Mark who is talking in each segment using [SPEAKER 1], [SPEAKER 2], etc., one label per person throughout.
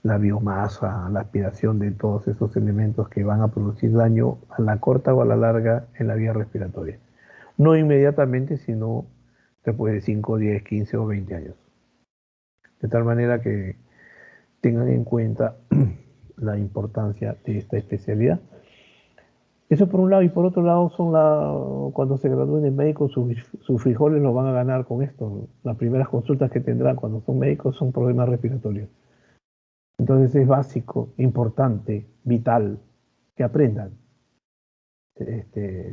[SPEAKER 1] la biomasa, la aspiración de todos esos elementos que van a producir daño a la corta o a la larga en la vía respiratoria. No inmediatamente, sino después de 5, 10, 15 o 20 años. De tal manera que tengan en cuenta la importancia de esta especialidad. Eso por un lado, y por otro lado, cuando se gradúen de médicos, sus frijoles los van a ganar con esto. Las primeras consultas que tendrán cuando son médicos son problemas respiratorios. Entonces es básico, importante, vital, que aprendan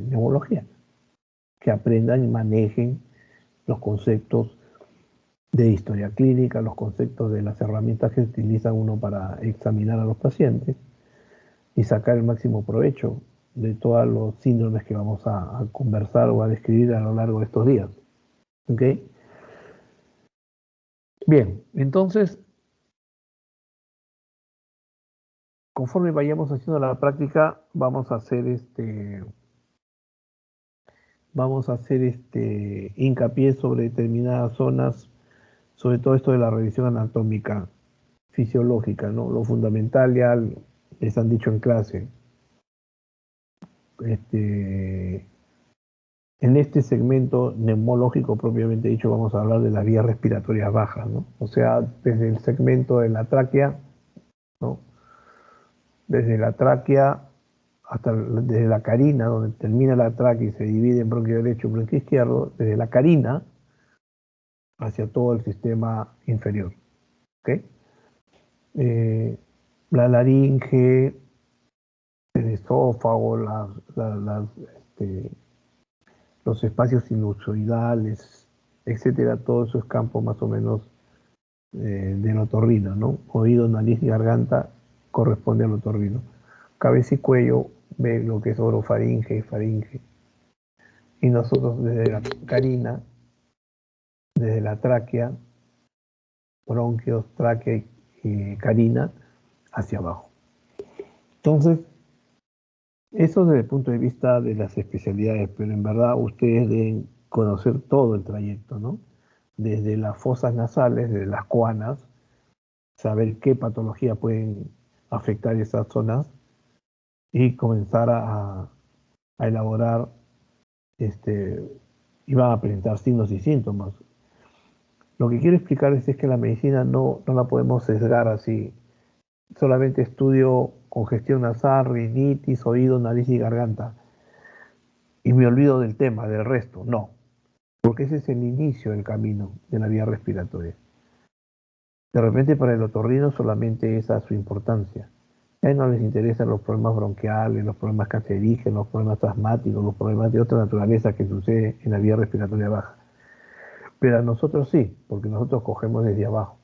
[SPEAKER 1] neumología, que aprendan y manejen los conceptos de historia clínica, los conceptos de las herramientas que utiliza uno para examinar a los pacientes y sacar el máximo provecho de todos los síndromes que vamos a conversar o a describir a lo largo de estos días. ¿Ok? Bien, entonces, conforme vayamos haciendo la práctica, vamos a hacer hincapié sobre determinadas zonas, sobre todo esto de la revisión anatómica fisiológica, ¿no? Lo fundamental ya les han dicho en clase. En este segmento neumológico propiamente dicho vamos a hablar de las vías respiratorias bajas, ¿no? O sea, desde el segmento de la tráquea, ¿no? Desde la tráquea desde la carina, donde termina la tráquea y se divide en bronquio derecho y bronquio izquierdo, desde la carina hacia todo el sistema inferior. ¿Okay? La laringe, el esófago, los espacios sinusoidales, etcétera, todo eso es campo más o menos del otorrino, ¿no? Oído, nariz y garganta corresponde al otorrino. Cabeza y cuello ve lo que es orofaringe y faringe. Y nosotros desde la carina, desde la tráquea, bronquios, tráquea y carina, hacia abajo. Entonces, eso desde el punto de vista de las especialidades, pero en verdad ustedes deben conocer todo el trayecto, ¿no? Desde las fosas nasales, desde las coanas, saber qué patología pueden afectar esas zonas y comenzar a elaborar, y van a presentar signos y síntomas. Lo que quiero explicarles es que la medicina no la podemos sesgar así. Solamente estudio congestión nasal, rinitis, oído, nariz y garganta. Y me olvido del tema, del resto. No, porque ese es el inicio del camino de la vía respiratoria. De repente para el otorrino solamente esa es su importancia. A él no les interesan los problemas bronquiales, los problemas cancerígenos, los problemas asmáticos, los problemas de otra naturaleza que sucede en la vía respiratoria baja. Pero a nosotros sí, porque nosotros cogemos desde abajo.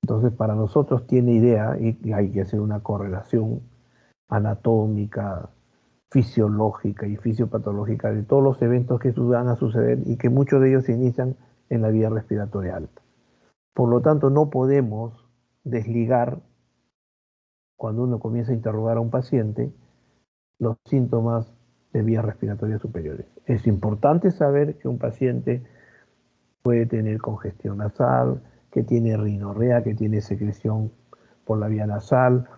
[SPEAKER 1] Entonces para nosotros tiene idea y hay que hacer una correlación anatómica, fisiológica y fisiopatológica de todos los eventos que van a suceder y que muchos de ellos se inician en la vía respiratoria alta. Por lo tanto, no podemos desligar, cuando uno comienza a interrogar a un paciente, los síntomas de vías respiratorias superiores. Es importante saber que un paciente puede tener congestión nasal, que tiene rinorrea, que tiene secreción por la vía nasal,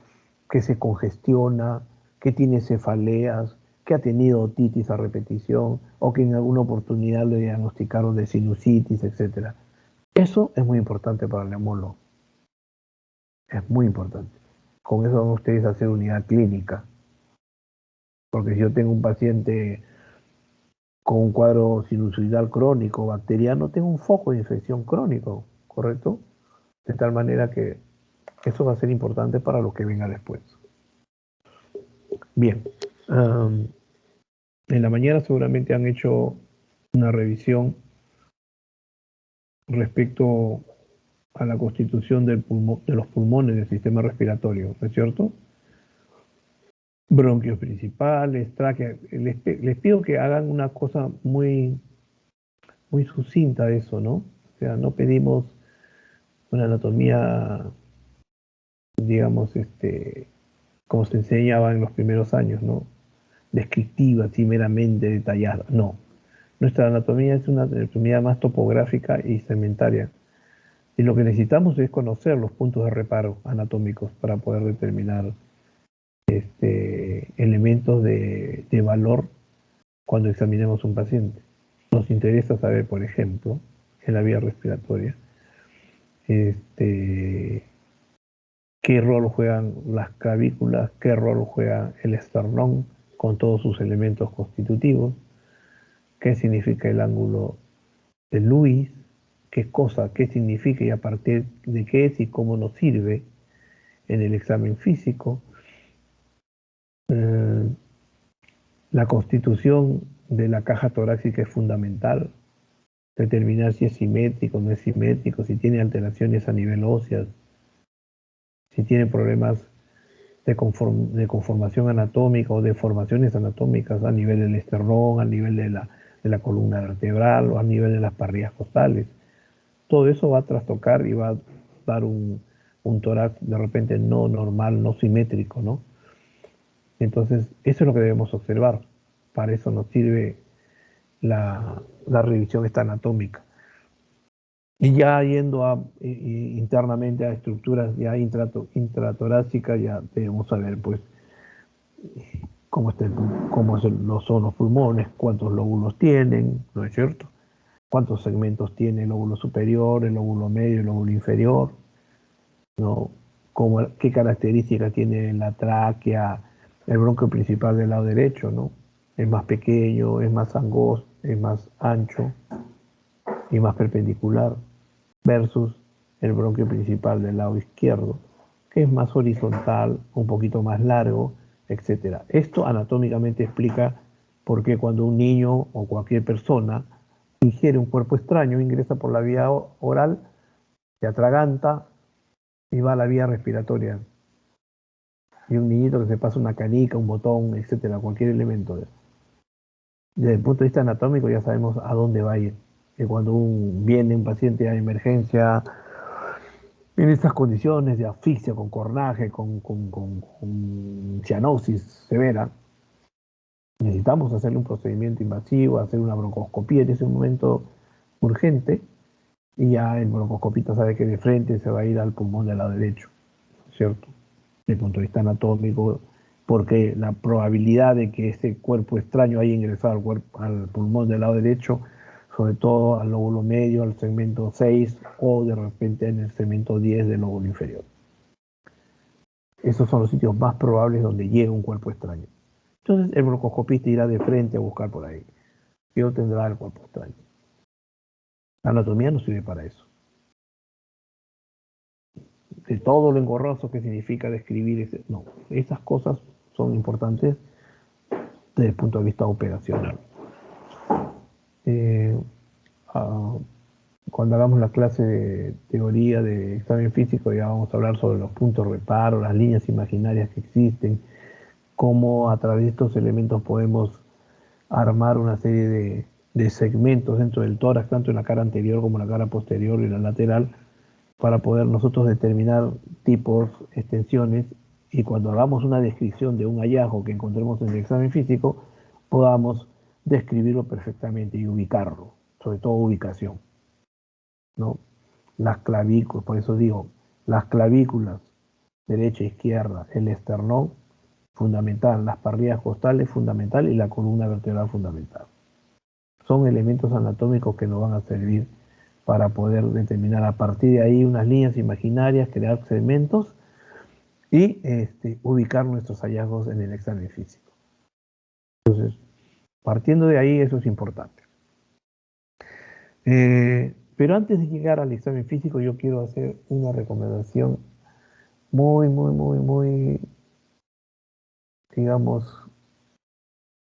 [SPEAKER 1] que se congestiona, que tiene cefaleas, que ha tenido otitis a repetición o que en alguna oportunidad le diagnosticaron de sinusitis, etc. Eso es muy importante para el neumólogo. Es muy importante. Con eso van ustedes a hacer unidad clínica. Porque si yo tengo un paciente con un cuadro sinusoidal crónico, bacteriano, tengo un foco de infección crónico, ¿correcto? De tal manera que eso va a ser importante para lo que venga después. Bien. En la mañana seguramente han hecho una revisión respecto a la constitución de los pulmones del sistema respiratorio, ¿no es cierto? Bronquios principales, tráquea. Les pido que hagan una cosa muy sucinta de eso, ¿no? O sea, no pedimos una anatomía, digamos, como se enseñaba en los primeros años, ¿no? Descriptiva, así meramente detallada. No. Nuestra anatomía es una anatomía más topográfica y segmentaria. Y lo que necesitamos es conocer los puntos de reparo anatómicos para poder determinar elementos de valor cuando examinemos un paciente. Nos interesa saber, por ejemplo, en la vía respiratoria, qué rol juegan las clavículas, qué rol juega el esternón con todos sus elementos constitutivos, qué significa el ángulo de Lewis, qué significa y a partir de qué es y cómo nos sirve en el examen físico, la constitución de la caja torácica es fundamental, determinar si es simétrico, no es simétrico, si tiene alteraciones a nivel óseo, si tiene problemas de conformación anatómica o deformaciones anatómicas a nivel del esternón, a nivel de la columna vertebral o a nivel de las parrillas costales. Todo eso va a trastocar y va a dar un tórax de repente no normal, no simétrico, ¿no? Entonces, eso es lo que debemos observar. Para eso nos sirve la revisión esta anatómica. Y ya yendo internamente a estructuras ya intratorácicas, ya debemos saber pues cómo son los pulmones, cuántos lóbulos tienen, ¿no es cierto? Cuántos segmentos tiene el lóbulo superior, el lóbulo medio, el lóbulo inferior, ¿no? Qué características tiene la tráquea, el bronquio principal del lado derecho, ¿no? Es más pequeño, es más angosto, es más ancho y más perpendicular, versus el bronquio principal del lado izquierdo, que es más horizontal, un poquito más largo, etc. Esto anatómicamente explica por qué cuando un niño o cualquier persona ingiere un cuerpo extraño, ingresa por la vía oral, se atraganta y va a la vía respiratoria. Y un niñito que se pasa una canica, un botón, etcétera, cualquier elemento. Desde el punto de vista anatómico ya sabemos a dónde va a ir. Que cuando viene un paciente a emergencia en estas condiciones de asfixia, con cornaje, con cianosis severa, necesitamos hacerle un procedimiento invasivo, hacer una broncoscopía en ese momento urgente, y ya el broncoscopista sabe que de frente se va a ir al pulmón del lado derecho, ¿cierto? Desde el punto de vista anatómico, porque la probabilidad de que ese cuerpo extraño haya ingresado al pulmón del lado derecho, sobre todo al lóbulo medio, al segmento 6 o de repente en el segmento 10 del lóbulo inferior. Esos son los sitios más probables donde llega un cuerpo extraño. Entonces el broncoscopista irá de frente a buscar por ahí y obtendrá el cuerpo extraño. La anatomía no sirve para eso. De todo lo engorroso que significa describir no, esas cosas son importantes desde el punto de vista operacional. Cuando hagamos la clase de teoría de examen físico ya vamos a hablar sobre los puntos de reparo, las líneas imaginarias que existen, cómo a través de estos elementos podemos armar una serie de segmentos dentro del tórax, tanto en la cara anterior como en la cara posterior y la lateral, para poder nosotros determinar tipos, extensiones, y cuando hagamos una descripción de un hallazgo que encontremos en el examen físico, podamos describirlo perfectamente y ubicarlo, sobre todo ubicación, ¿no? Las clavículas, por eso digo, las clavículas, derecha, izquierda, el esternón, fundamental, las parrillas costales, fundamental, y la columna vertebral, fundamental. Son elementos anatómicos que nos van a servir para poder determinar a partir de ahí unas líneas imaginarias, crear segmentos y ubicar nuestros hallazgos en el examen físico. Entonces, partiendo de ahí, eso es importante. Pero antes de llegar al examen físico, yo quiero hacer una recomendación muy, digamos,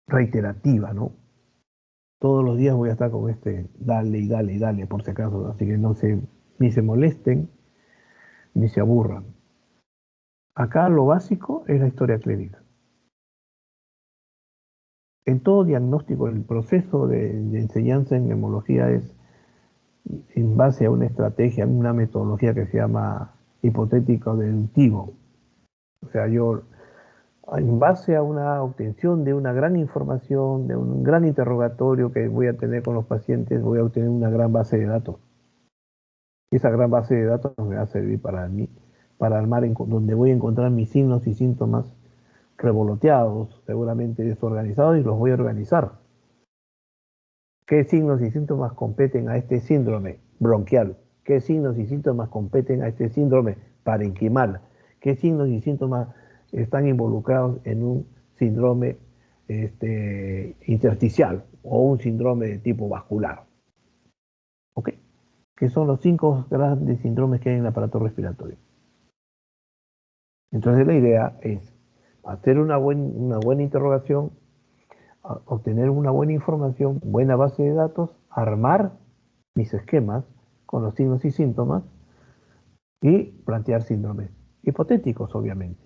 [SPEAKER 1] reiterativa, ¿no? Todos los días voy a estar con dale y dale y dale, por si acaso, así que ni se molesten, ni se aburran. Acá lo básico es la historia clínica. En todo diagnóstico, el proceso de enseñanza en neumología es en base a una estrategia, una metodología que se llama hipotético deductivo. O sea, yo en base a una obtención de una gran información, de un gran interrogatorio que voy a tener con los pacientes, voy a obtener una gran base de datos. esa gran base de datos me va a servir para mí, para armar donde voy a encontrar mis signos y síntomas revoloteados, seguramente desorganizados, y los voy a organizar. ¿Qué signos y síntomas competen a este síndrome bronquial? ¿Qué signos y síntomas competen a este síndrome parenquimal? ¿Qué signos y síntomas están involucrados en un síndrome intersticial o un síndrome de tipo vascular? ¿Ok? Que son los 5 grandes síndromes que hay en el aparato respiratorio. Entonces la idea es hacer una buena interrogación, obtener una buena información, buena base de datos, armar mis esquemas con los signos y síntomas y plantear síndromes hipotéticos, obviamente,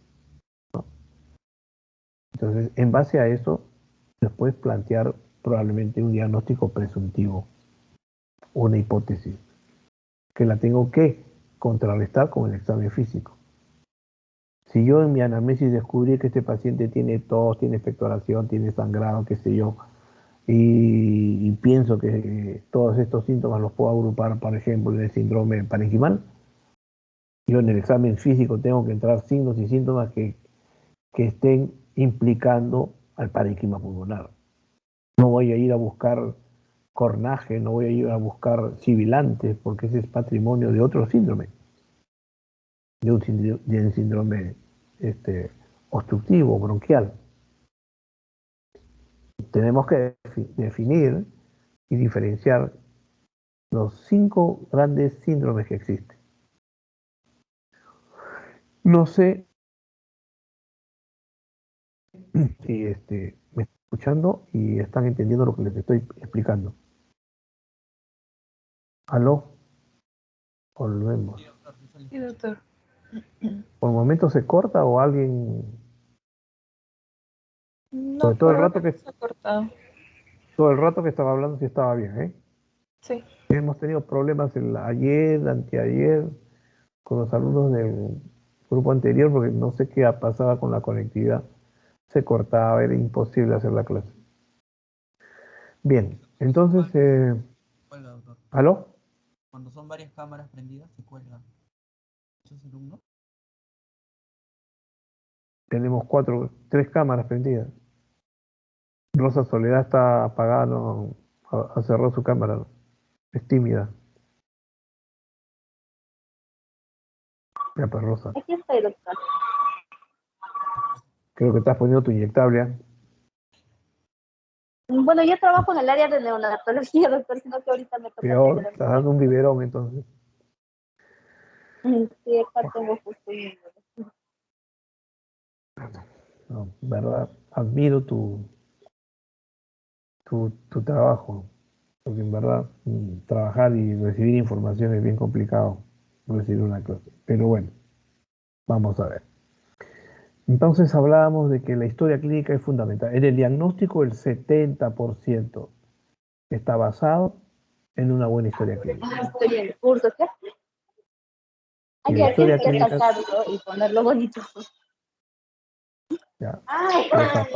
[SPEAKER 1] ¿no? Entonces, en base a eso, después plantear probablemente un diagnóstico presuntivo, una hipótesis, que la tengo que contrarrestar con el examen físico. Si yo en mi anamnesis descubrí que este paciente tiene tos, tiene expectoración, tiene sangrado, qué sé yo, y pienso que todos estos síntomas los puedo agrupar, por ejemplo, en el síndrome parenquimal, yo en el examen físico tengo que entrar signos y síntomas que estén implicando al parenquima pulmonar. No voy a ir a buscar cornaje, no voy a ir a buscar sibilantes, porque ese es patrimonio de otro síndrome, de un síndrome obstructivo, bronquial. Tenemos que definir y diferenciar los 5 grandes síndromes que existen. No sé si me están escuchando y están entendiendo lo que les estoy explicando. ¿Aló? Volvemos.
[SPEAKER 2] Sí, doctor.
[SPEAKER 1] ¿Por el momento se corta o alguien?
[SPEAKER 2] No,
[SPEAKER 1] Sobre todo
[SPEAKER 2] por
[SPEAKER 1] el
[SPEAKER 2] ahora
[SPEAKER 1] rato
[SPEAKER 2] no se ha cortado.
[SPEAKER 1] todo el rato que estaba hablando sí estaba bien, ¿eh?
[SPEAKER 2] Sí.
[SPEAKER 1] Hemos tenido problemas ayer, anteayer, con los alumnos del grupo anterior, porque no sé qué pasaba con la conectividad. Se cortaba, era imposible hacer la clase. Bien, entonces,
[SPEAKER 3] Cuelga, doctor.
[SPEAKER 1] ¿aló?
[SPEAKER 3] Cuando son varias cámaras prendidas, se cuelgan. ¿Eso es el uno?
[SPEAKER 1] Tenemos 3 cámaras prendidas. Rosa Soledad está apagada, no, cerró su cámara, ¿no? Es tímida. Ya pues, Rosa,
[SPEAKER 4] Aquí estoy, doctor.
[SPEAKER 1] creo que estás poniendo tu inyectable, ¿eh?
[SPEAKER 4] Bueno, yo trabajo en el área de neonatología, doctor, sino que ahorita me toca
[SPEAKER 1] Peor,
[SPEAKER 4] atender.
[SPEAKER 1] estás dando un biberón entonces.
[SPEAKER 4] Sí, acá tengo justo
[SPEAKER 1] No, verdad, admiro tu trabajo, porque en verdad trabajar y recibir información es bien complicado, recibir una clase. Pero bueno, vamos a ver. Entonces hablábamos de que la historia clínica es fundamental. En el diagnóstico el 70% está basado en una buena historia clínica.
[SPEAKER 4] estoy en el curso. ¿Qué?
[SPEAKER 1] Y
[SPEAKER 4] Hay
[SPEAKER 1] la
[SPEAKER 4] que
[SPEAKER 1] historia clínica,
[SPEAKER 4] resaltarlo y ponerlo bonito.
[SPEAKER 1] ya,
[SPEAKER 4] Ay,
[SPEAKER 1] Rosa,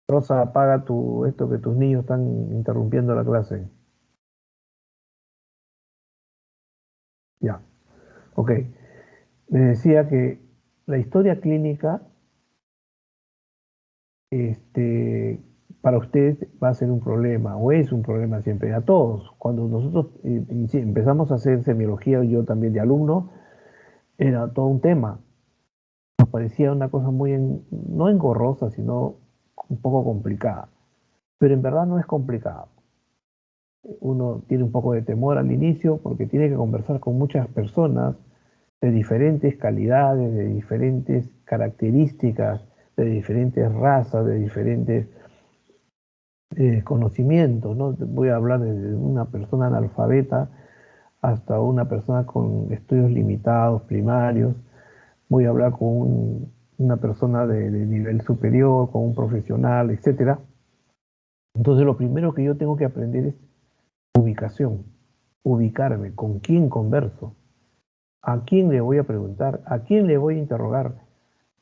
[SPEAKER 1] Rosa, apaga esto que tus niños están interrumpiendo la clase. Ya, ok. Me decía que la historia clínica, para ustedes va a ser un problema, o es un problema siempre, a todos. Cuando nosotros empezamos a hacer semiología, yo también de alumno, era todo un tema. Nos parecía una cosa muy, no engorrosa, sino un poco complicada. Pero en verdad no es complicado. Uno tiene un poco de temor al inicio porque tiene que conversar con muchas personas de diferentes calidades, de diferentes características, de diferentes razas, de diferentes conocimientos, ¿no? Voy a hablar desde una persona analfabeta hasta una persona con estudios limitados, primarios. Voy a hablar con una persona de nivel superior, con un profesional, etcétera. Entonces lo primero que yo tengo que aprender es ubicación, ubicarme, con quién converso, a quién le voy a preguntar, a quién le voy a interrogar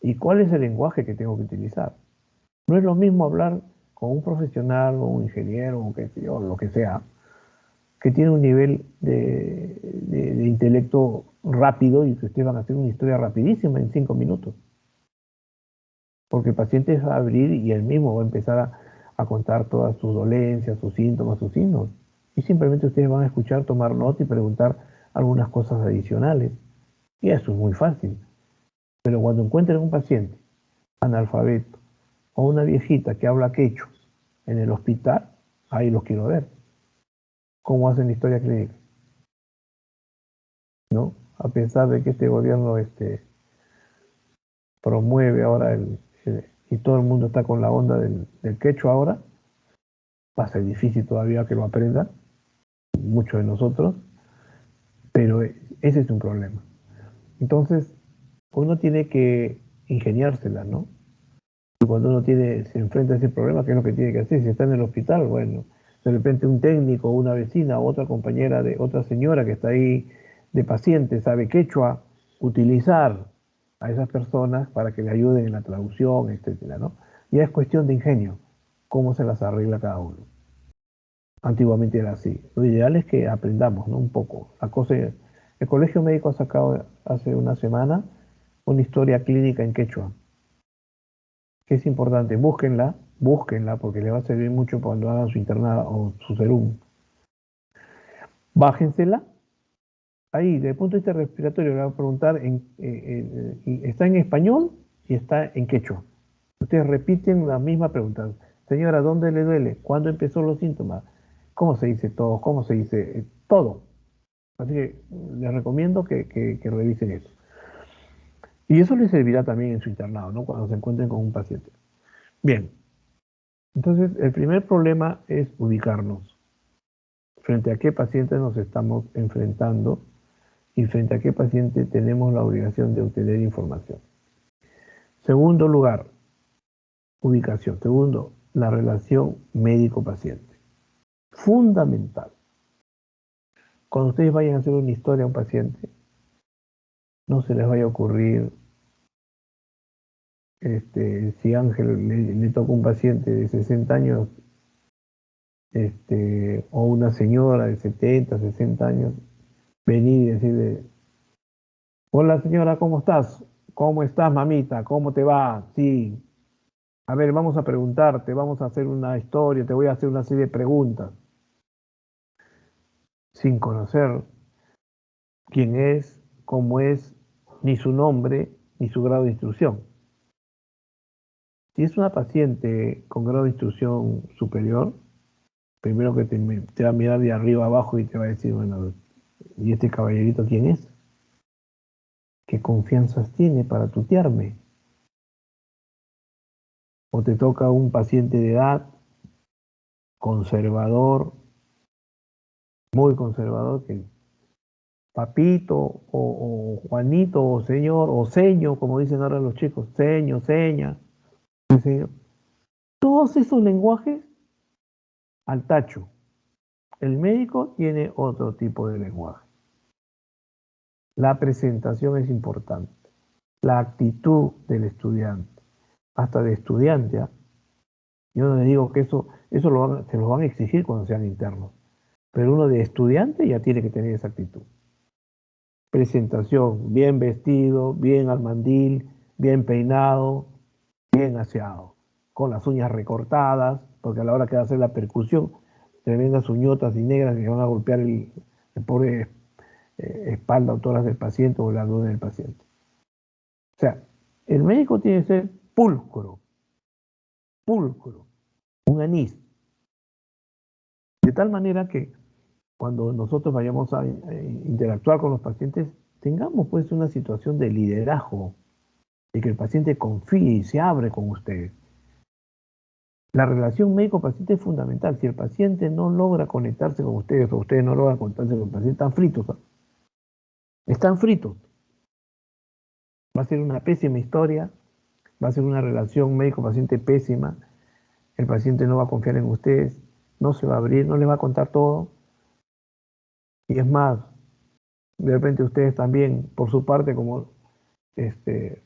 [SPEAKER 1] y cuál es el lenguaje que tengo que utilizar. No es lo mismo hablar con un profesional o un ingeniero o qué sé yo, lo que sea, que tiene un nivel de intelecto rápido y que ustedes van a hacer una historia rapidísima en 5 minutos. Porque el paciente va a abrir y él mismo va a empezar a contar todas sus dolencias, sus síntomas, sus signos. Y simplemente ustedes van a escuchar, tomar nota y preguntar algunas cosas adicionales. Y eso es muy fácil. Pero cuando encuentren un paciente analfabeto o una viejita que habla quechua en el hospital, ahí los quiero ver. ¿Cómo hacen la historia clínica? ¿No? A pesar de que este gobierno promueve ahora y todo el mundo está con la onda del quechua ahora, va a ser difícil todavía que lo aprendan, muchos de nosotros, pero ese es un problema. Entonces, uno tiene que ingeniársela, ¿no? Y cuando uno se enfrenta a ese problema, ¿qué es lo que tiene que hacer? Si está en el hospital, bueno, de repente un técnico, una vecina, otra compañera de otra señora que está ahí de paciente, sabe quechua, utilizar a esas personas para que le ayuden en la traducción, etcétera, ¿no? Ya es cuestión de ingenio, cómo se las arregla cada uno. Antiguamente era así. Lo ideal es que aprendamos, ¿no? Un poco. El Colegio Médico ha sacado hace una semana una historia clínica en quechua, que es importante. Búsquenla, porque les va a servir mucho cuando hagan su internada o su serum. Bájensela. Ahí, desde el punto de vista respiratorio, le va a preguntar, está en español y está en quechua. Ustedes repiten la misma pregunta. Señora, ¿dónde le duele? ¿Cuándo empezó los síntomas? ¿Cómo se dice todo? ¿Cómo se dice todo? Así que les recomiendo que revisen eso. Y eso les servirá también en su internado, ¿no? Cuando se encuentren con un paciente. Bien, entonces el primer problema es ubicarnos. Frente a qué paciente nos estamos enfrentando y frente a qué paciente tenemos la obligación de obtener información. Segundo lugar, ubicación. Segundo, la relación médico-paciente. Fundamental. Cuando ustedes vayan a hacer una historia a un paciente, no se les vaya a ocurrir, si Ángel le toca un paciente de 60 años, o una señora de 70, 60 años, venir y decirle, hola señora, ¿cómo estás? ¿Cómo estás, mamita? ¿Cómo te va? Sí. A ver, vamos a preguntarte, vamos a hacer una historia, te voy a hacer una serie de preguntas, sin conocer quién es, cómo es, ni su nombre, ni su grado de instrucción. Si es una paciente con grado de instrucción superior, primero que te va a mirar de arriba abajo y te va a decir, bueno, ¿y este caballerito quién es? ¿Qué confianzas tiene para tutearme? O te toca un paciente de edad conservador, muy conservador, que papito o Juanito o señor o seño, como dicen ahora los chicos, seño, seña, señor. Todos esos lenguajes al tacho. El médico tiene otro tipo de lenguaje. La presentación es importante. La actitud del estudiante, hasta de estudiante. ¿Eh? Yo no le digo que se lo van a exigir cuando sean internos, pero uno de estudiante ya tiene que tener esa actitud. Presentación, bien vestido, bien al mandil, bien peinado, bien aseado, con las uñas recortadas, porque a la hora que va a hacer la percusión, tremendas uñotas y negras que van a golpear el pobre espalda o toras del paciente o el abdomen del paciente. O sea, el médico tiene que ser pulcro, un anís, de tal manera que cuando nosotros vayamos a interactuar con los pacientes, tengamos pues una situación de liderazgo, de que el paciente confíe y se abre con ustedes. La relación médico-paciente es fundamental. Si el paciente no logra conectarse con ustedes o ustedes no logran conectarse con el paciente, están fritos. ¿No? Están fritos. Va a ser una pésima historia, va a ser una relación médico-paciente pésima, el paciente no va a confiar en ustedes, no se va a abrir, no les va a contar todo. Y es más, de repente ustedes también, por su parte, como eh,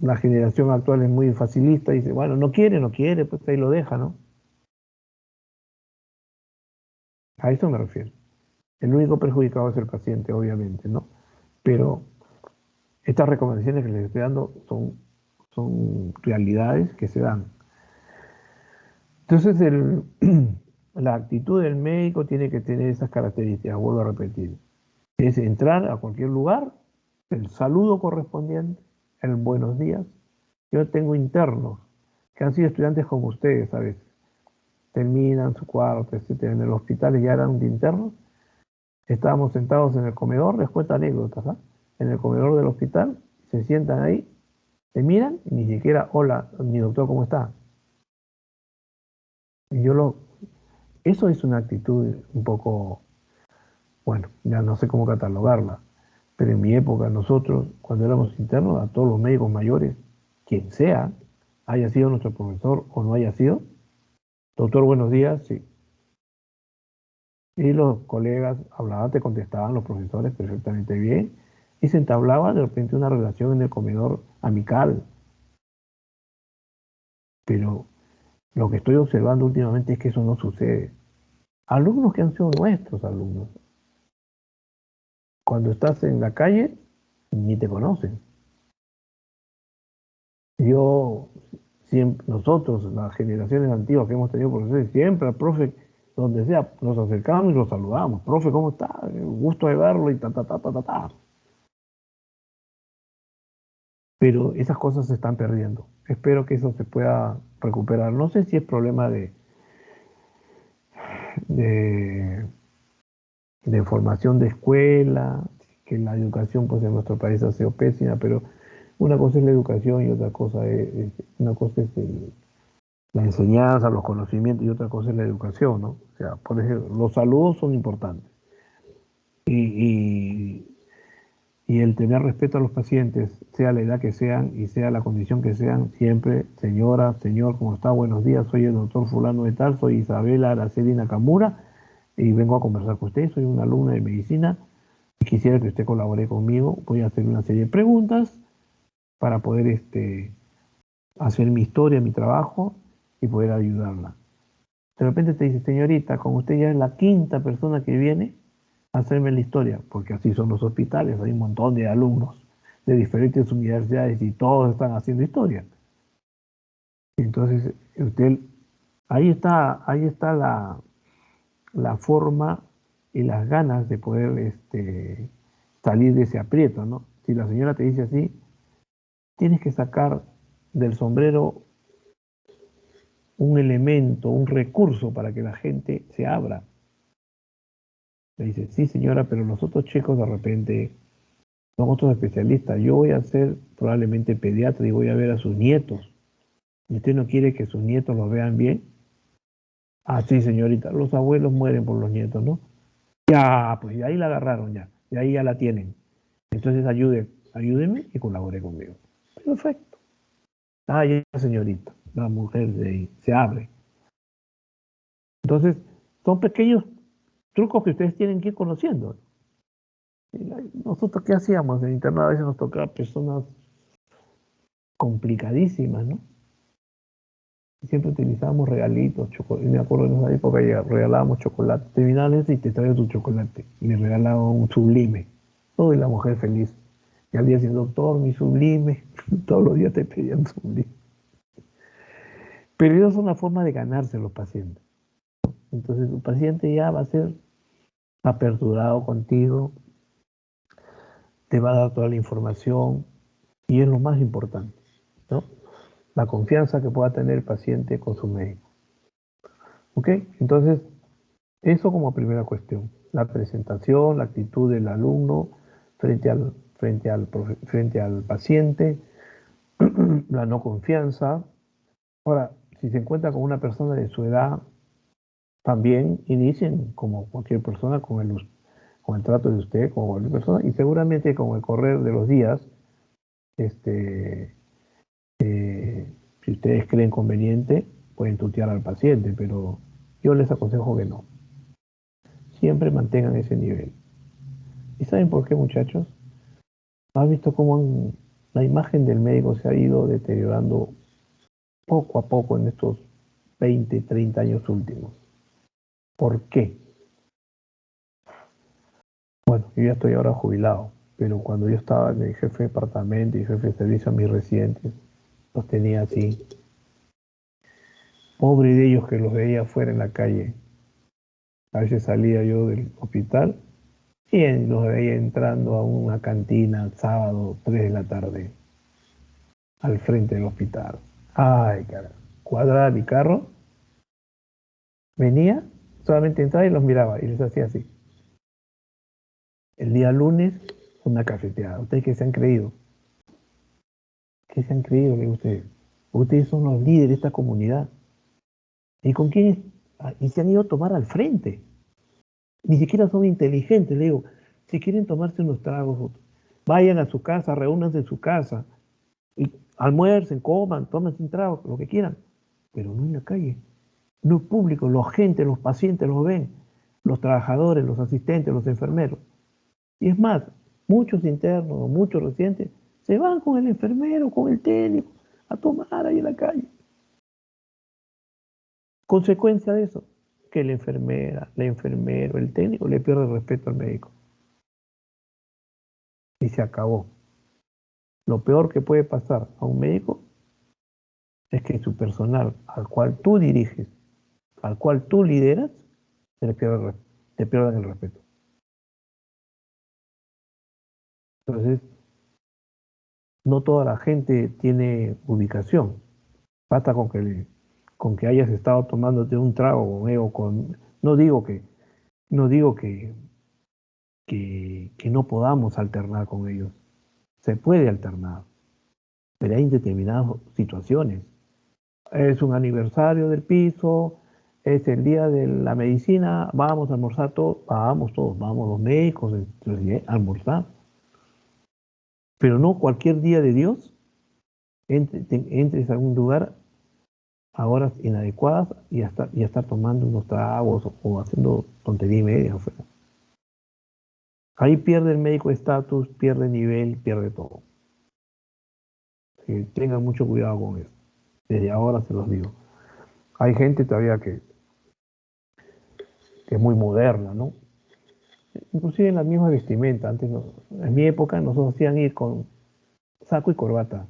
[SPEAKER 1] la generación actual es muy facilista, y dice, bueno, no quiere, pues ahí lo deja, ¿no? A eso me refiero. El único perjudicado es el paciente, obviamente, ¿no? Pero estas recomendaciones que les estoy dando son realidades que se dan. Entonces, la actitud del médico tiene que tener esas características, vuelvo a repetir. Es entrar a cualquier lugar, el saludo correspondiente, el buenos días. Yo tengo internos que han sido estudiantes como ustedes a veces. Terminan su cuarto, etcétera, en el hospital y ya eran de internos. Estábamos sentados en el comedor, les cuento anécdotas, ¿ah? En el comedor del hospital, se sientan ahí, te miran y ni siquiera, hola, mi doctor, ¿cómo está? Y eso es una actitud un poco, bueno, ya no sé cómo catalogarla, pero en mi época nosotros, cuando éramos internos, a todos los médicos mayores, quien sea, haya sido nuestro profesor o no haya sido, doctor, buenos días, sí. Y los colegas hablaban, te contestaban los profesores perfectamente bien, y se entablaba de repente una relación en el comedor amical. Pero lo que estoy observando últimamente es que eso no sucede. Alumnos que han sido nuestros alumnos, cuando estás en la calle, ni te conocen. Nosotros, las generaciones antiguas que hemos tenido profesores, siempre al profe, donde sea, nos acercamos y lo saludamos. Profe, ¿cómo está? Gusto de verlo y ta, ta, ta, ta, ta, ta. Pero esas cosas se están perdiendo. Espero que eso se pueda recuperar. No sé si es problema de, de formación de escuela, que la educación pues en nuestro país ha sido pésima, pero una cosa es la educación y otra cosa la enseñanza, los conocimientos y otra cosa es la educación, ¿no? O sea, por ejemplo, los saludos son importantes y, y el tener respeto a los pacientes, sea la edad que sean y sea la condición que sean, siempre, señora, señor, ¿cómo está? Buenos días, soy el doctor fulano de tal, soy Isabela Araceli Nakamura y vengo a conversar con usted, soy una alumna de medicina y quisiera que usted colabore conmigo. Voy a hacer una serie de preguntas para poder hacer mi historia, mi trabajo y poder ayudarla. De repente te dice, señorita, como usted ya es la quinta persona que viene a hacerme la historia, porque así son los hospitales, hay un montón de alumnos de diferentes universidades y todos están haciendo historia. Entonces, ahí está la forma y las ganas de poder salir de ese aprieto, ¿no? Si la señora te dice así, tienes que sacar del sombrero un elemento, un recurso para que la gente se abra. Le dice, sí señora, pero los otros chicos de repente son otros especialistas. Yo voy a ser probablemente pediatra y voy a ver a sus nietos. ¿Y usted no quiere que sus nietos los vean bien? Ah, sí señorita, los abuelos mueren por los nietos, ¿no? Ya, pues de ahí la agarraron ya, de ahí ya la tienen. Entonces ayúdenme y colabore conmigo. Perfecto. Ah, ya señorita, la mujer de ahí se abre. Entonces, son pequeños trucos que ustedes tienen que ir conociendo. Nosotros, ¿qué hacíamos? En internado a veces nos tocaba personas complicadísimas, ¿no? Y siempre utilizábamos regalitos, y me acuerdo en esa época ya regalábamos chocolate. Terminales y te traes tu chocolate. Y le regalaban un sublime. Oh, y la mujer feliz. Y al día siguiente, doctor, mi sublime. Todos los días te pedían sublime. Pero eso es una forma de ganarse a los pacientes. Entonces, tu paciente ya va a ser aperturado contigo, te va a dar toda la información y es lo más importante, ¿no? La confianza que pueda tener el paciente con su médico. ¿Ok? Entonces, eso como primera cuestión. La presentación, la actitud del alumno frente al paciente, la no confianza. Ahora, si se encuentra con una persona de su edad, también inicien como cualquier persona con el trato de usted, como cualquier persona, y seguramente con el correr de los días, si ustedes creen conveniente, pueden tutear al paciente, pero yo les aconsejo que no. Siempre mantengan ese nivel. ¿Y saben por qué, muchachos? ¿Has visto cómo la imagen del médico se ha ido deteriorando poco a poco en estos 20, 30 años últimos? ¿Por qué? Bueno, yo ya estoy ahora jubilado, pero cuando yo estaba de jefe de departamento y jefe de servicio a mis residentes, los tenía así. Pobre de ellos que los veía afuera en la calle. A veces salía yo del hospital y los veía entrando a una cantina sábado, 3 de la tarde, al frente del hospital. Ay, cara. Cuadraba mi carro, venía, solamente entraba y los miraba y les hacía así. El día lunes, una cafeteada. ¿Ustedes qué se han creído? ¿Qué se han creído, le digo a ustedes? Ustedes son los líderes de esta comunidad. ¿Y con quiénes? Y se han ido a tomar al frente. Ni siquiera son inteligentes, le digo. Si quieren tomarse unos tragos, vayan a su casa, reúnanse en su casa, y almuercen, coman, tómense un trago, lo que quieran, pero no en la calle. No público, los gente, los pacientes los ven, los trabajadores, los asistentes, los enfermeros. Y es más, muchos internos, muchos residentes, se van con el enfermero, con el técnico, a tomar ahí en la calle. Consecuencia de eso, que la enfermera, el enfermero, el técnico le pierde el respeto al médico. Y se acabó. Lo peor que puede pasar a un médico es que su personal al cual tú diriges, al cual tú lideras, te pierdan el respeto. Entonces, no toda la gente tiene ubicación. Basta con que hayas estado tomándote un trago con no digo que no podamos alternar con ellos. Se puede alternar, pero hay determinadas situaciones. Es un aniversario del piso, es el día de la medicina, vamos a almorzar todos, vamos los médicos, a almorzar. Pero no cualquier día de Dios entres a algún lugar a horas inadecuadas y a estar tomando unos tragos o haciendo tontería y media afuera. Ahí pierde el médico estatus, pierde nivel, pierde todo. Tengan mucho cuidado con eso. Desde ahora se los digo. Hay gente todavía que es muy moderna, ¿no? Inclusive en la misma vestimenta. Antes, en mi época, nosotros hacían ir con saco y corbata.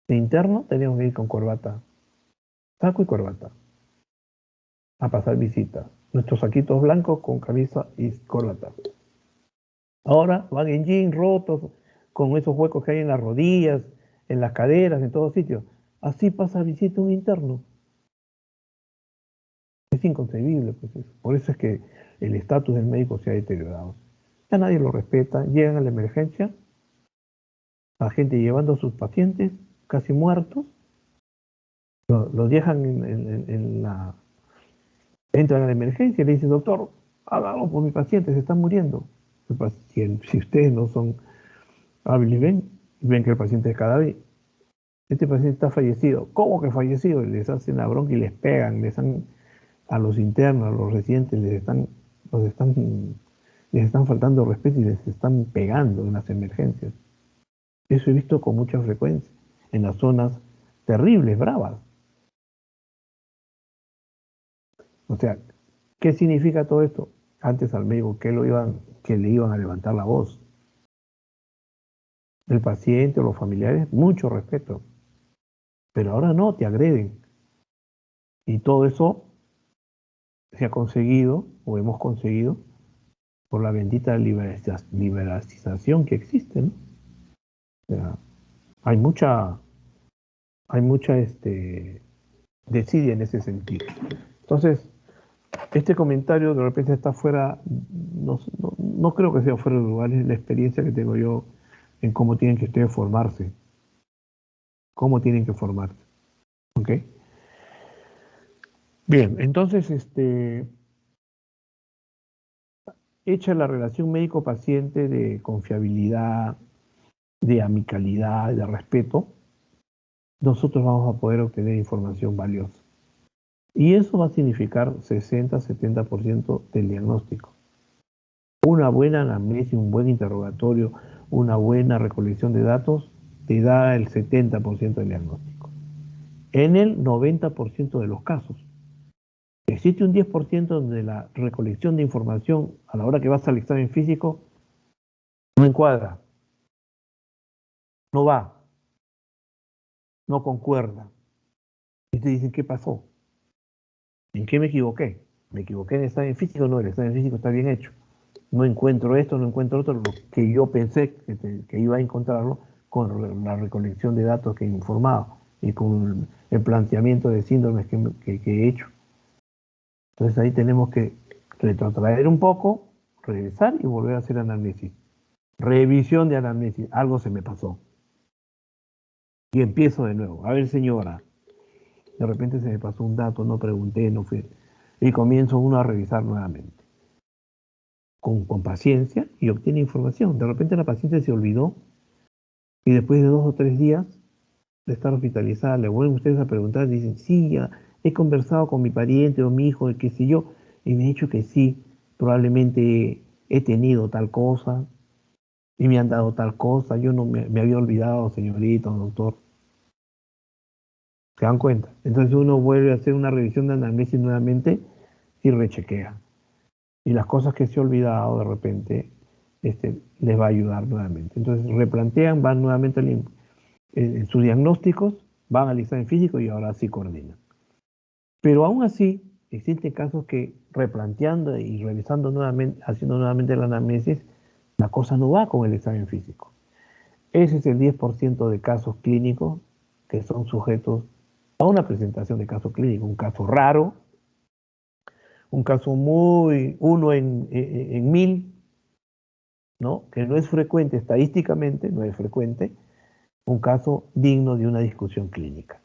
[SPEAKER 1] De interno teníamos que ir con corbata, saco y corbata, a pasar visita. Nuestros saquitos blancos con camisa y corbata. Ahora van en jeans rotos, con esos huecos que hay en las rodillas, en las caderas, en todos sitios. Así pasa visita un interno. Es inconcebible, pues eso. Por eso es que el estatus del médico se ha deteriorado. Ya nadie lo respeta, llegan a la emergencia, la gente llevando a sus pacientes casi muertos, los dejan en la... Entran a la emergencia y le dicen, doctor, haga algo por mi paciente, se está muriendo. Si ustedes no son hábiles, ven que el paciente es cadáver, este paciente está fallecido. ¿Cómo que fallecido? Les hacen la bronca y les pegan, a los internos, a los residentes, les están faltando respeto y les están pegando en las emergencias. Eso he visto con mucha frecuencia en las zonas terribles, bravas. O sea, ¿qué significa todo esto? Antes al médico que le iban a levantar la voz. El paciente o los familiares, mucho respeto. Pero ahora no, te agreden. Y todo eso se ha conseguido, o hemos conseguido, por la bendita liberalización que existe, ¿no? O sea, hay mucha desidia en ese sentido. Entonces, este comentario de repente está fuera, no creo que sea fuera de lugar, es la experiencia que tengo yo en cómo tienen que ustedes formarse, cómo tienen que formarse. ¿Ok? Bien, entonces, hecha la relación médico-paciente de confiabilidad, de amicalidad, de respeto, nosotros vamos a poder obtener información valiosa. Y eso va a significar 60-70% del diagnóstico. Una buena anamnesis, un buen interrogatorio, una buena recolección de datos, te da el 70% del diagnóstico. En el 90% de los casos. Existe un 10% donde la recolección de información a la hora que vas al examen físico no encuadra, no va, no concuerda. Y te dicen, ¿qué pasó? ¿En qué me equivoqué? ¿Me equivoqué en el examen físico? No, el examen físico está bien hecho. No encuentro esto, no encuentro otro, lo que yo pensé que iba a encontrarlo con la recolección de datos que he informado y con el planteamiento de síndromes que he hecho. Entonces ahí tenemos que retrotraer un poco, regresar y volver a hacer análisis. Revisión de análisis, algo se me pasó. Y empiezo de nuevo. A ver, señora, de repente se me pasó un dato, no pregunté, no fui. Y comienzo uno a revisar nuevamente. Con paciencia y obtiene información. De repente la paciente se olvidó y después de 2 o 3 días de estar hospitalizada, le vuelven ustedes a preguntar, dicen, sí, ya he conversado con mi pariente o mi hijo, qué sé yo, y me ha dicho que sí, probablemente he tenido tal cosa y me han dado tal cosa, yo no me había olvidado, señorita, doctor. ¿Se dan cuenta? Entonces uno vuelve a hacer una revisión de análisis nuevamente y rechequea. Y las cosas que se ha olvidado de repente les va a ayudar nuevamente. Entonces replantean, van nuevamente en sus diagnósticos, van al examen físico y ahora sí coordinan. Pero aún así, existen casos que replanteando y revisando nuevamente, haciendo nuevamente el análisis, la cosa no va con el examen físico. Ese es el 10% de casos clínicos que son sujetos a una presentación de caso clínico, un caso raro, un caso muy, uno en 1000, ¿no? Que no es frecuente estadísticamente, no es frecuente, un caso digno de una discusión clínica.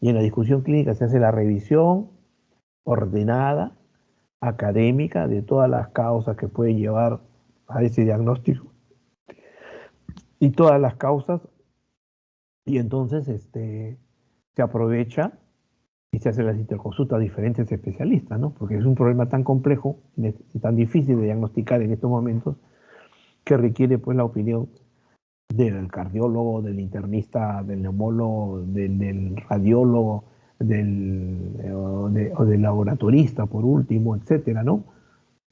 [SPEAKER 1] Y en la discusión clínica se hace la revisión ordenada, académica, de todas las causas que pueden llevar a ese diagnóstico y todas las causas, y entonces se aprovecha y se hace las interconsultas a diferentes especialistas, ¿no? Porque es un problema tan complejo y tan difícil de diagnosticar en estos momentos que requiere pues la opinión del cardiólogo, del internista, del neumólogo, del radiólogo, o del laboratorista, por último, etcétera, ¿no?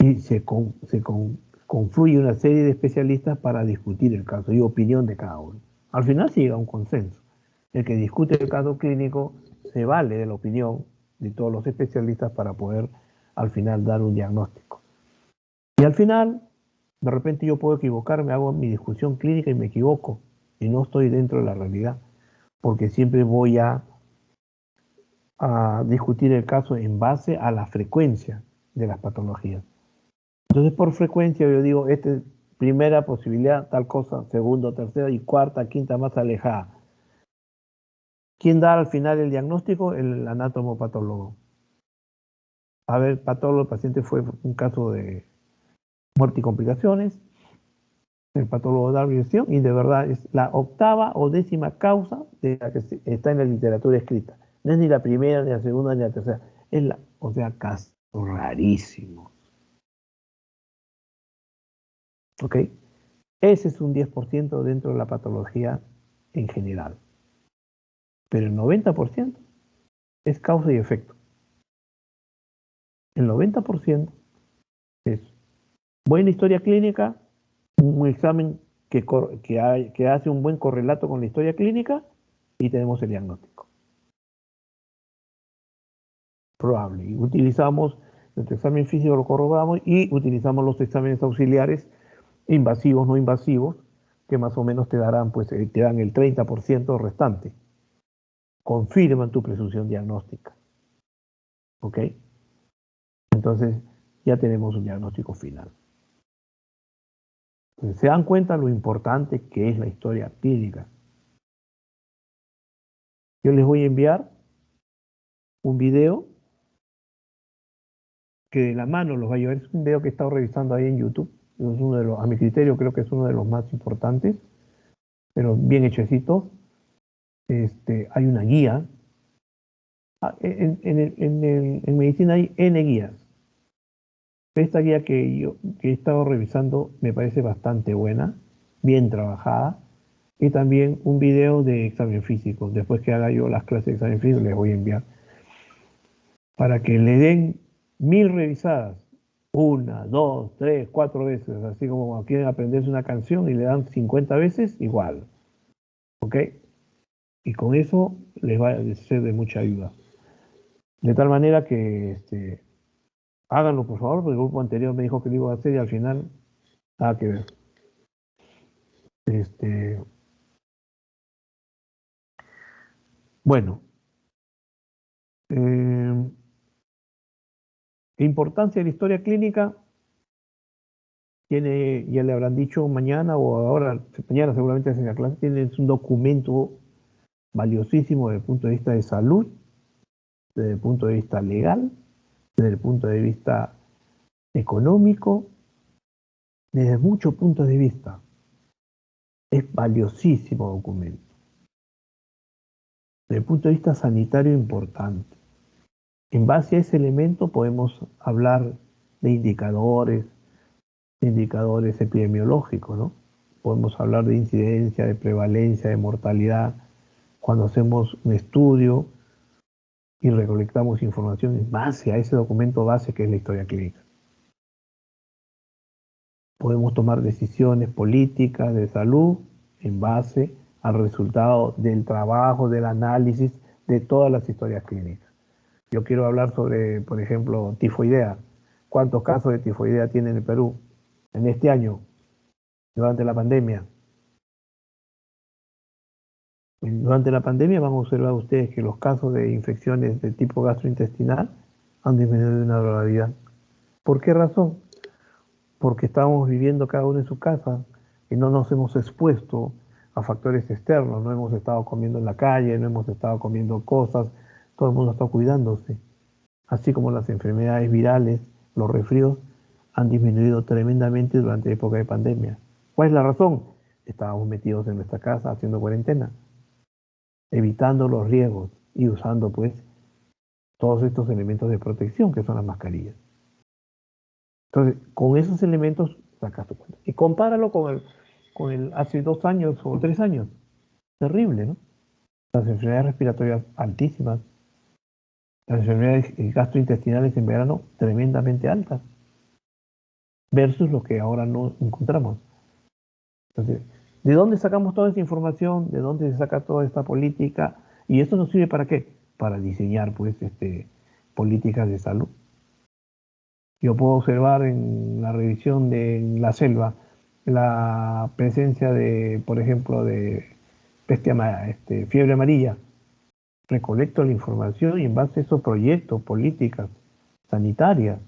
[SPEAKER 1] Y se confluye una serie de especialistas para discutir el caso y opinión de cada uno. Al final se llega a un consenso. El que discute el caso clínico se vale de la opinión de todos los especialistas para poder al final dar un diagnóstico. Y al final, de repente yo puedo equivocarme, hago mi discusión clínica y me equivoco y no estoy dentro de la realidad, porque siempre voy a discutir el caso en base a la frecuencia de las patologías. Entonces, por frecuencia yo digo, primera posibilidad, tal cosa, segunda, tercera y cuarta, quinta más alejada. ¿Quién da al final el diagnóstico? El anatomopatólogo. A ver, patólogo, el paciente fue un caso de muerte y complicaciones, el patólogo da la revisión y de verdad es la 8ª o 10ª causa de la que está en la literatura escrita. No es ni la primera, ni la segunda, ni la tercera. O sea, casos rarísimos. ¿Ok? Ese es un 10% dentro de la patología en general. Pero el 90% es causa y efecto. El 90% es buena historia clínica, un examen que hace un buen correlato con la historia clínica y tenemos el diagnóstico. Probable. Y utilizamos nuestro examen físico, lo corroboramos y utilizamos los exámenes auxiliares invasivos, no invasivos, que más o menos te darán, pues, te dan el 30% restante. Confirman tu presunción diagnóstica. ¿Ok? Entonces, ya tenemos un diagnóstico final. Entonces, se dan cuenta lo importante que es la historia clínica. Yo les voy a enviar un video que de la mano los va a llevar. Es un video que he estado revisando ahí en YouTube. Es uno de los, a mi criterio, creo que es uno de los más importantes, pero bien hechecito. Hay una guía. En medicina hay N guías. Esta guía que he estado revisando me parece bastante buena, bien trabajada, y también un video de examen físico. Después que haga yo las clases de examen físico les voy a enviar para que le den 1000 revisadas. 1, 2, 3, 4 veces. Así como cuando quieren aprenderse una canción y le dan 50 veces, igual. ¿Ok? Y con eso les va a ser de mucha ayuda. De tal manera que háganlo, por favor, porque el grupo anterior me dijo que lo iba a hacer y al final nada que ver. Bueno, importancia de la historia clínica tiene, ya le habrán dicho mañana o ahora, mañana seguramente en la clase, tiene un documento valiosísimo desde el punto de vista de salud, desde el punto de vista legal, desde el punto de vista económico, desde muchos puntos de vista. Es valiosísimo documento. Desde el punto de vista sanitario importante. En base a ese elemento podemos hablar de indicadores epidemiológicos, ¿no? Podemos hablar de incidencia, de prevalencia, de mortalidad. Cuando hacemos un estudio y recolectamos información en base a ese documento base que es la historia clínica. Podemos tomar decisiones políticas de salud en base al resultado del trabajo, del análisis de todas las historias clínicas. Yo quiero hablar sobre, por ejemplo, tifoidea. ¿Cuántos casos de tifoidea tiene en el Perú en este año, durante la pandemia? Durante la pandemia van a observar ustedes que los casos de infecciones de tipo gastrointestinal han disminuido de una barbaridad. ¿Por qué razón? Porque estábamos viviendo cada uno en su casa y no nos hemos expuesto a factores externos, no hemos estado comiendo en la calle, no hemos estado comiendo cosas, todo el mundo está cuidándose. Así como las enfermedades virales, los resfríos, han disminuido tremendamente durante la época de pandemia. ¿Cuál es la razón? Estábamos metidos en nuestra casa haciendo cuarentena, evitando los riesgos y usando pues todos estos elementos de protección que son las mascarillas. Entonces, con esos elementos sacas tu cuenta. Y compáralo con el hace 2 años o 3 años. Terrible, ¿no? Las enfermedades respiratorias altísimas, las enfermedades gastrointestinales en verano tremendamente altas, versus lo que ahora no encontramos. Entonces, ¿de dónde sacamos toda esa información? ¿De dónde se saca toda esta política? ¿Y esto nos sirve para qué? Para diseñar, pues, políticas de salud. Yo puedo observar en la revisión de la selva la presencia de, por ejemplo, de fiebre amarilla. Recolecto la información y en base a esos proyectos, políticas sanitarias.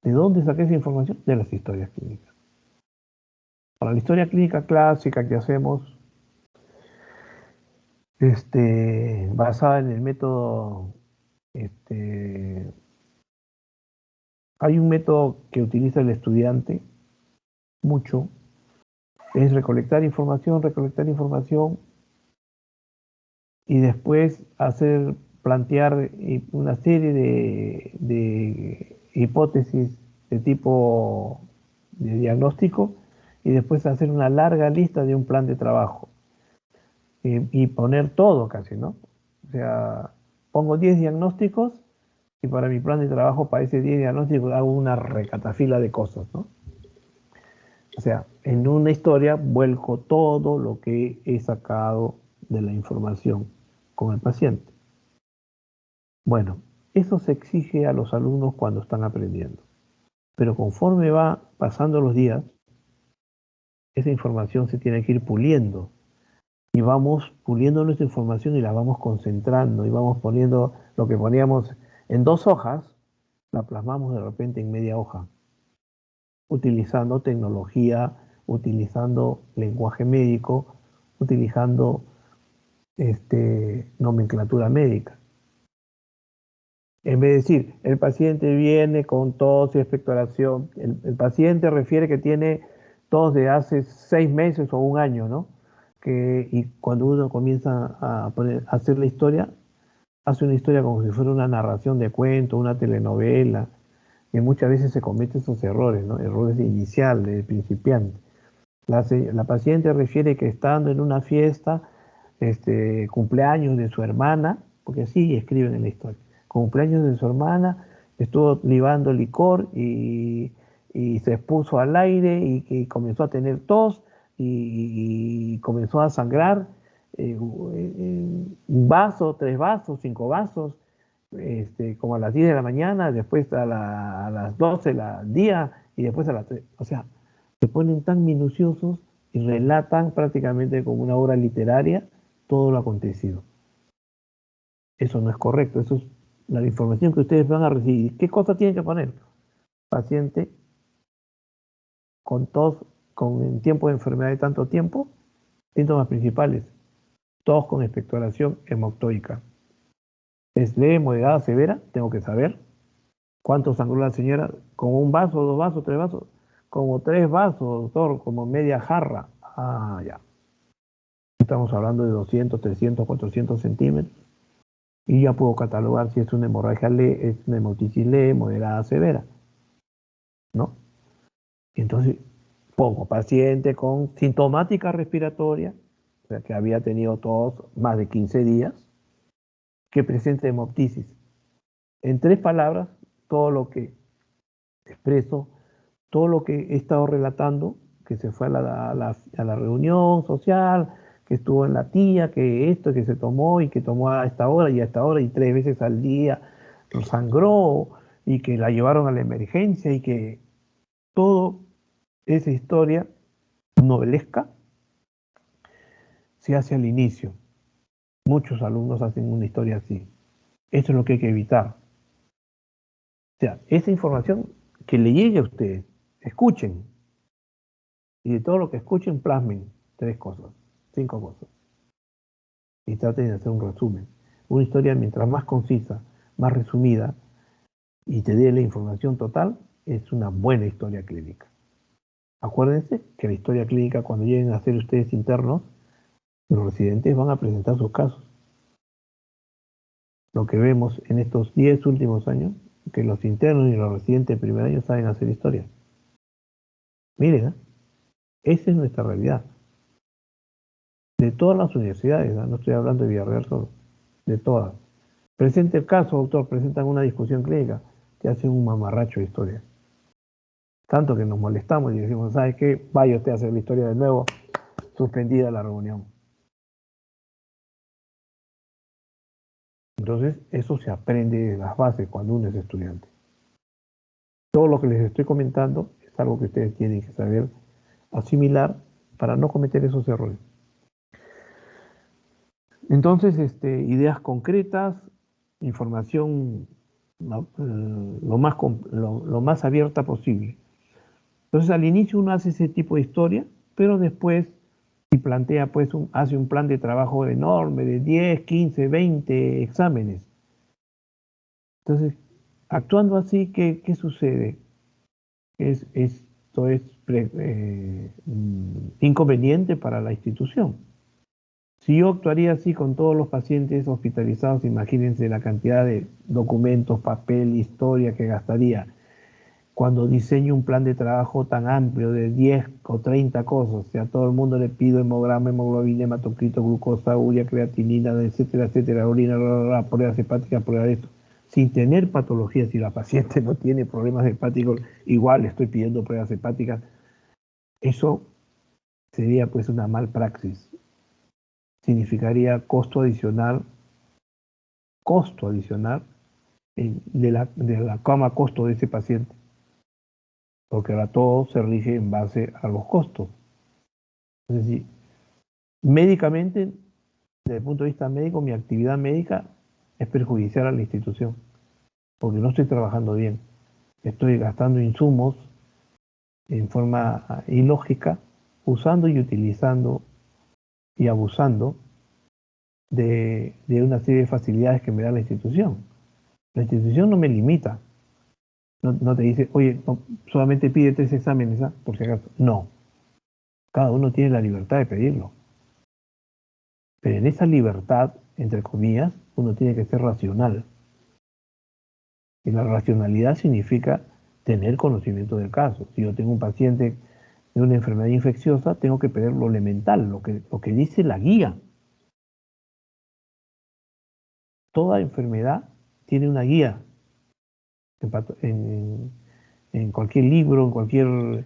[SPEAKER 1] ¿De dónde saqué esa información? De las historias clínicas. Para la historia clínica clásica que hacemos, basada en el método, hay un método que utiliza el estudiante mucho, es recolectar información y después plantear una serie de hipótesis de tipo de diagnóstico y después hacer una larga lista de un plan de trabajo y poner todo casi, ¿no? O sea, pongo 10 diagnósticos y para mi plan de trabajo, para ese 10 diagnósticos, hago una recatafila de cosas, ¿no? O sea, en una historia vuelco todo lo que he sacado de la información con el paciente. Bueno, eso se exige a los alumnos cuando están aprendiendo. Pero conforme va pasando los días, esa información se tiene que ir puliendo. Y vamos puliendo nuestra información y la vamos concentrando y vamos poniendo lo que poníamos en 2 hojas, la plasmamos de repente en media hoja, utilizando tecnología, utilizando lenguaje médico, utilizando nomenclatura médica. En vez de decir, el paciente viene con tos y expectoración, el paciente refiere que tiene tos de hace 6 meses o 1 año, ¿no? Y cuando uno comienza a hacer la historia, hace una historia como si fuera una narración de cuento, una telenovela, y muchas veces se cometen esos errores, ¿no? Errores iniciales, de principiante. La paciente refiere que estando en una fiesta, cumpleaños de su hermana, porque así escriben en la historia, cumpleaños de su hermana, estuvo libando licor y se expuso al aire y comenzó a tener tos y comenzó a sangrar un vaso, 3 vasos, 5 vasos, como a las 10 de la mañana, después a las 12 del día y después a las 3. O sea, se ponen tan minuciosos y relatan prácticamente como una obra literaria todo lo acontecido. Eso no es correcto, eso es la información que ustedes van a recibir. ¿Qué cosa tienen que poner? Paciente con tos, con tiempo de enfermedad de tanto tiempo, síntomas principales, tos con expectoración hemoctóica. ¿Es leve, moderada, severa? Tengo que saber. ¿Cuánto sangró la señora? ¿Como un vaso, 2 vasos, 3 vasos? Como 3 vasos, doctor, como media jarra. Ah, ya. Estamos hablando de 200, 300, 400 centímetros. Y ya puedo catalogar si es una hemorragia leve, es una hemoptisis leve, moderada, severa. ¿No? Entonces, pongo paciente con sintomática respiratoria, o sea, que había tenido tos más de 15 días, que presenta hemoptisis. En 3 palabras, todo lo que expreso, todo lo que he estado relatando, que se fue a la reunión social, que estuvo en la tía, que esto, que se tomó y que tomó a esta hora y a esta hora y 3 veces al día sangró y que la llevaron a la emergencia y que todo esa historia novelesca se hace al inicio. Muchos alumnos hacen una historia así. Eso es lo que hay que evitar. O sea, esa información que le llegue a ustedes, escuchen. Y de todo lo que escuchen, plasmen 3 cosas, 5 cosas. Y traten de hacer un resumen. Una historia mientras más concisa, más resumida, y te dé la información total, es una buena historia clínica. Acuérdense que la historia clínica, cuando lleguen a ser ustedes internos, los residentes van a presentar sus casos. Lo que vemos en estos 10 últimos años, que los internos y los residentes de primer año saben hacer historia. Miren, esa es nuestra realidad. De todas las universidades, no estoy hablando de Villarreal solo, de todas. Presente el caso, doctor, presentan una discusión clínica, te hacen un mamarracho de historia. Tanto que nos molestamos y decimos, ¿sabes qué? Vaya usted a hacer la historia de nuevo, suspendida la reunión. Entonces, eso se aprende de las bases cuando uno es estudiante. Todo lo que les estoy comentando es algo que ustedes tienen que saber asimilar para no cometer esos errores. Entonces, ideas concretas, información lo más abierta posible. Entonces, al inicio uno hace ese tipo de historia, pero después, si plantea, pues, hace un plan de trabajo enorme de 10, 15, 20 exámenes. Entonces, actuando así, ¿qué sucede? Esto es inconveniente para la institución. Si yo actuaría así con todos los pacientes hospitalizados, imagínense la cantidad de documentos, papel, historia que gastaría cuando diseño un plan de trabajo tan amplio de 10 o 30 cosas. O sea, a todo el mundo le pido hemograma, hemoglobina, hematocrito, glucosa, urea, creatinina, etcétera, etcétera, orina, pruebas hepáticas, pruebas de esto. Sin tener patología, si la paciente no tiene problemas hepáticos, igual estoy pidiendo pruebas hepáticas. Eso sería pues una malpraxis. Significaría costo adicional de la cama costo de ese paciente, porque ahora todo se rige en base a los costos. Es decir, médicamente, desde el punto de vista médico, mi actividad médica es perjudicial a la institución, porque no estoy trabajando bien. Estoy gastando insumos en forma ilógica, usando y utilizando y abusando de una serie de facilidades que me da la institución. La institución no me limita. No te dice, oye, no, solamente pide 3 exámenes, ¿ah? Por si acaso. No. Cada uno tiene la libertad de pedirlo. Pero en esa libertad, entre comillas, uno tiene que ser racional. Y la racionalidad significa tener conocimiento del caso. Si yo tengo un paciente de una enfermedad infecciosa, tengo que pedir lo elemental, lo que dice la guía. Toda enfermedad tiene una guía en cualquier libro, en cualquier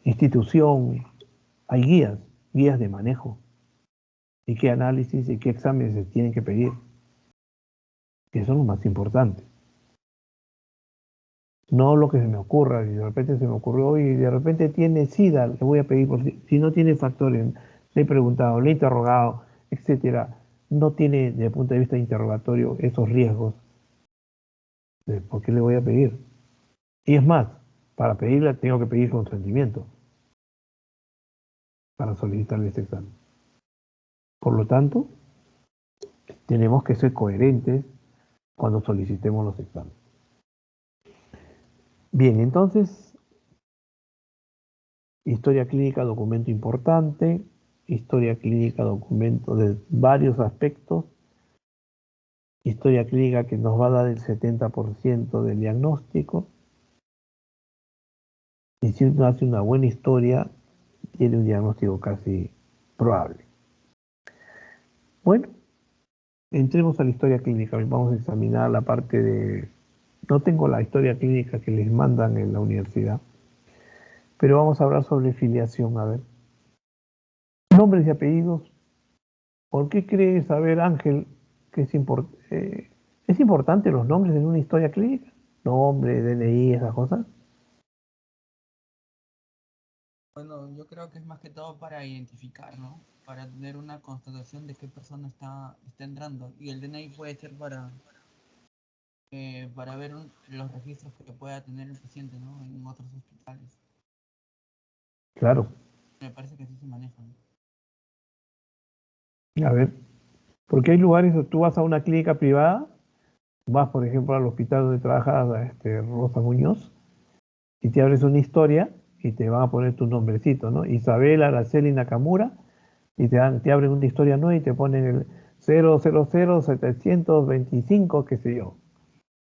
[SPEAKER 1] institución, hay guías de manejo y qué análisis y qué exámenes se tienen que pedir, que son los más importantes. No lo que se me ocurra, si de repente se me ocurrió y de repente tiene SIDA, le voy a pedir si no tiene factores, le he preguntado, le he interrogado, etcétera, no tiene desde el punto de vista interrogatorio esos riesgos, ¿por qué le voy a pedir? Y es más, para pedirla tengo que pedir consentimiento para solicitarle este examen. Por lo tanto, tenemos que ser coherentes cuando solicitemos los exámenes. Bien, entonces, historia clínica, documento importante, historia clínica, documento de varios aspectos, historia clínica que nos va a dar el 70% del diagnóstico, y si uno hace una buena historia, tiene un diagnóstico casi probable. Bueno, entremos a la historia clínica. Vamos a examinar la parte de... No tengo la historia clínica que les mandan en la universidad, pero vamos a hablar sobre filiación. A ver, nombres y apellidos. ¿Por qué crees saber, Ángel, que es importante los nombres en una historia clínica? Nombre, DNI, esas cosas.
[SPEAKER 3] Bueno, yo creo que es más que todo para identificar, ¿no? Para tener una constatación de qué persona está entrando. Y el DNI puede ser para ver los registros que pueda tener el paciente, ¿no? En otros hospitales.
[SPEAKER 1] Claro.
[SPEAKER 3] Me parece que así se maneja, ¿no?
[SPEAKER 1] A ver, porque hay lugares donde tú vas a una clínica privada, vas, por ejemplo, al hospital donde trabaja Rosa Muñoz, y te abres una historia y te van a poner tu nombrecito, ¿no? Isabel Araceli Nakamura, y te abren una historia nueva y te ponen el 000-725, qué sé yo.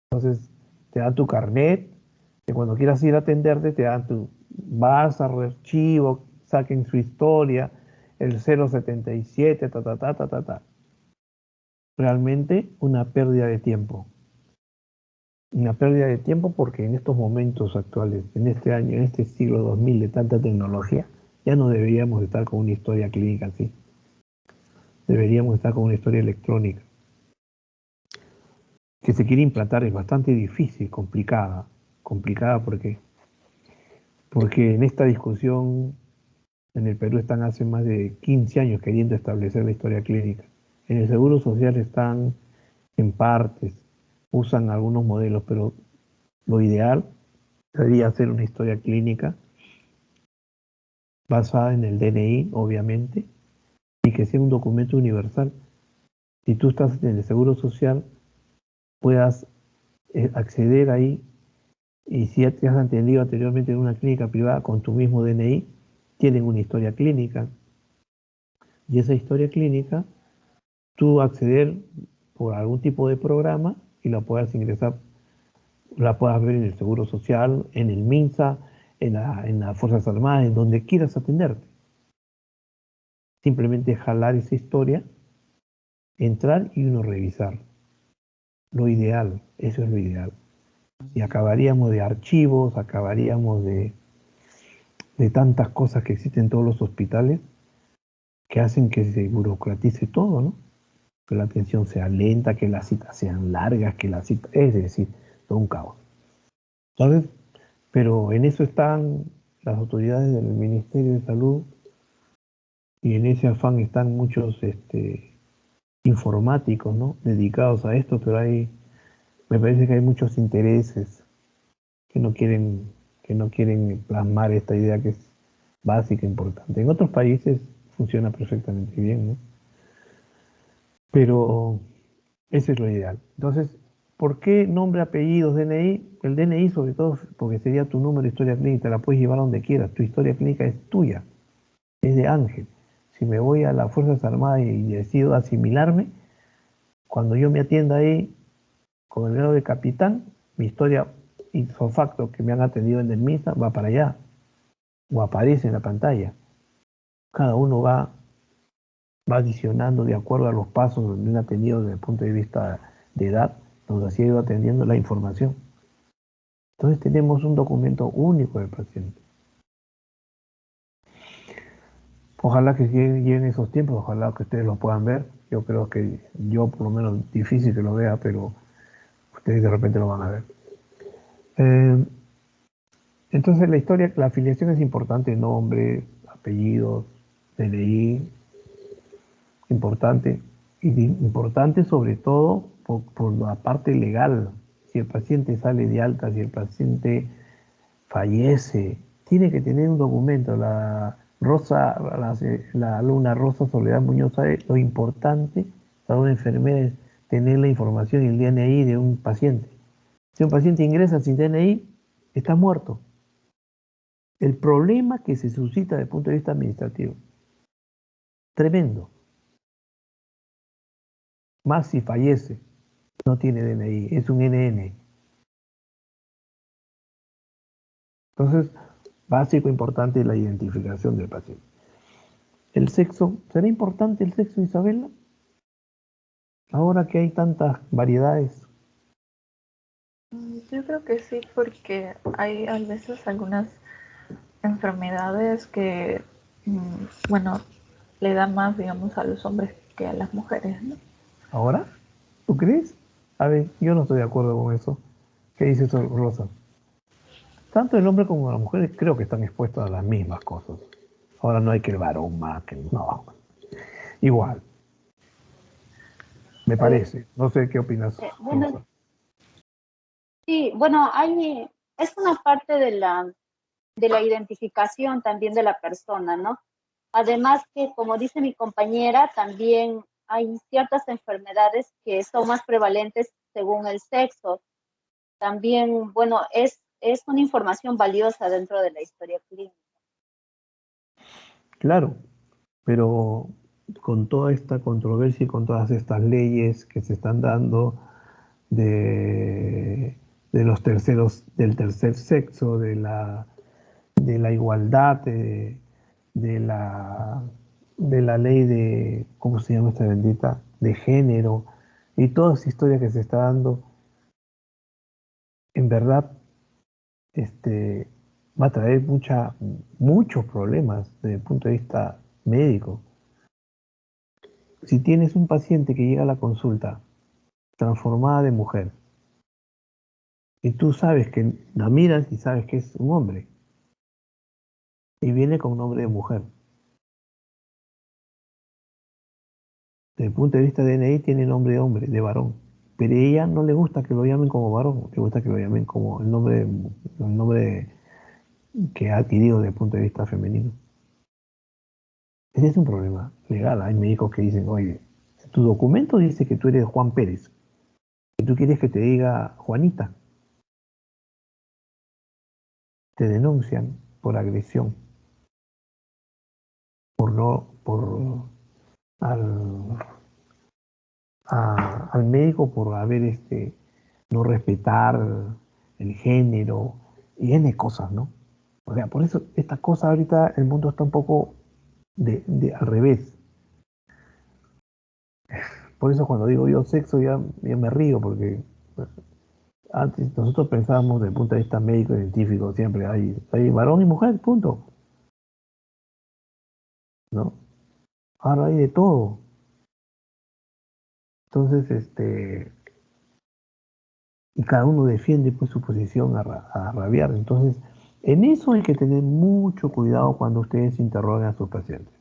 [SPEAKER 1] Entonces, te dan tu carnet, que cuando quieras ir a atenderte, vas al archivo, saquen su historia, el 077, ta, ta, ta, ta, ta, ta. Realmente una pérdida de tiempo. Una pérdida de tiempo porque en estos momentos actuales, en este año, en este siglo 2000 de tanta tecnología, ya no deberíamos estar con una historia clínica así. Deberíamos estar con una historia electrónica. Que se quiere implantar es bastante difícil, complicada. Complicada porque en esta discusión en el Perú están hace más de 15 años queriendo establecer la historia clínica. En el Seguro Social están en partes, usan algunos modelos, pero lo ideal sería hacer una historia clínica basada en el DNI, obviamente, y que sea un documento universal. Si tú estás en el Seguro Social, puedas acceder ahí, y si ya te has atendido anteriormente en una clínica privada con tu mismo DNI, tienen una historia clínica. Y esa historia clínica, tú acceder por algún tipo de programa y la puedas ingresar, la puedas ver en el Seguro Social, en el MINSA, en las Fuerzas Armadas, en donde quieras atenderte. Simplemente jalar esa historia, entrar y uno revisar. Lo ideal, eso es lo ideal. Y acabaríamos de archivos, acabaríamos de tantas cosas que existen en todos los hospitales que hacen que se burocratice todo, ¿no? Que la atención sea lenta, que las citas sean largas, es decir, todo un caos. ¿Sabes? Pero en eso están las autoridades del Ministerio de Salud y en ese afán están muchos informáticos, ¿no? Dedicados a esto, pero me parece que hay muchos intereses que no quieren plasmar esta idea que es básica, importante. En otros países funciona perfectamente bien, ¿no? Pero eso es lo ideal. Entonces, ¿por qué nombre, apellidos, DNI? El DNI sobre todo porque sería tu número de historia clínica, la puedes llevar a donde quieras. Tu historia clínica es tuya, es de Ángel. Si me voy a las Fuerzas Armadas y decido asimilarme, cuando yo me atienda ahí con el grado de capitán, mi historia ipso facto que me han atendido en el MISA va para allá, o aparece en la pantalla. Cada uno va adicionando de acuerdo a los pasos donde han atendido desde el punto de vista de edad, así ha ido atendiendo la información. Entonces tenemos un documento único del paciente. Ojalá que lleguen esos tiempos, ojalá que ustedes lo puedan ver. Yo creo que yo por lo menos difícil que lo vea, pero ustedes de repente lo van a ver. Entonces la historia, la afiliación es importante, nombre, apellidos, DNI, importante. Y importante sobre todo por la parte legal. Si el paciente sale de alta, si el paciente fallece, tiene que tener un documento. La alumna Rosa Soledad Muñoz sabe lo importante para una enfermera es tener la información y el DNI de un paciente. Si un paciente ingresa sin DNI, está muerto. El problema que se suscita desde el punto de vista administrativo, tremendo. Más si fallece, no tiene DNI, es un NN. Entonces, básico, importante la identificación del paciente. El sexo, ¿será importante el sexo, Isabela? Ahora que hay tantas variedades.
[SPEAKER 2] Yo creo que sí, porque hay a veces algunas enfermedades que, bueno, le da más, digamos, a los hombres que a las mujeres, ¿no?
[SPEAKER 1] ¿Ahora? ¿Tú crees? A ver, yo no estoy de acuerdo con eso. ¿Qué dice eso, Rosa? Tanto el hombre como las mujeres creo que están expuestos a las mismas cosas. Ahora no hay que el varón más que... No. Igual. Me parece. No sé qué opinas,
[SPEAKER 4] Bueno,
[SPEAKER 1] Rosa.
[SPEAKER 4] sí, bueno, es una parte de la identificación también de la persona, ¿no? Además que, como dice mi compañera, también hay ciertas enfermedades que son más prevalentes según el sexo. También, bueno, es una información valiosa dentro de la historia clínica.
[SPEAKER 1] Claro, pero con toda esta controversia y con todas estas leyes que se están dando de los terceros, del tercer sexo, de la igualdad, de la, de la ley de, ¿cómo se llama esta bendita? De género, y toda esa historia que se está dando, en verdad, va a traer muchos problemas desde el punto de vista médico. Si tienes un paciente que llega a la consulta transformada de mujer, y tú sabes que la miras y sabes que es un hombre, y viene con nombre de mujer. Desde el punto de vista de DNI tiene nombre de hombre, de varón. Pero a ella no le gusta que lo llamen como varón, le gusta que lo llamen como el nombre que ha adquirido desde el punto de vista femenino. Ese es un problema legal. Hay médicos que dicen, oye, tu documento dice que tú eres Juan Pérez, y tú quieres que te diga Juanita. Te denuncian por agresión, por no, por al, al médico por haber no respetar el género y N cosas, ¿no? O sea, por eso estas cosas ahorita el mundo está un poco al revés. Por eso cuando digo yo sexo ya me río porque antes nosotros pensábamos desde el punto de vista médico y científico siempre hay varón y mujer, punto, ¿no? Ahora hay de todo. Entonces, y cada uno defiende pues su posición a rabiar. Entonces, en eso hay que tener mucho cuidado cuando ustedes interrogan a sus pacientes.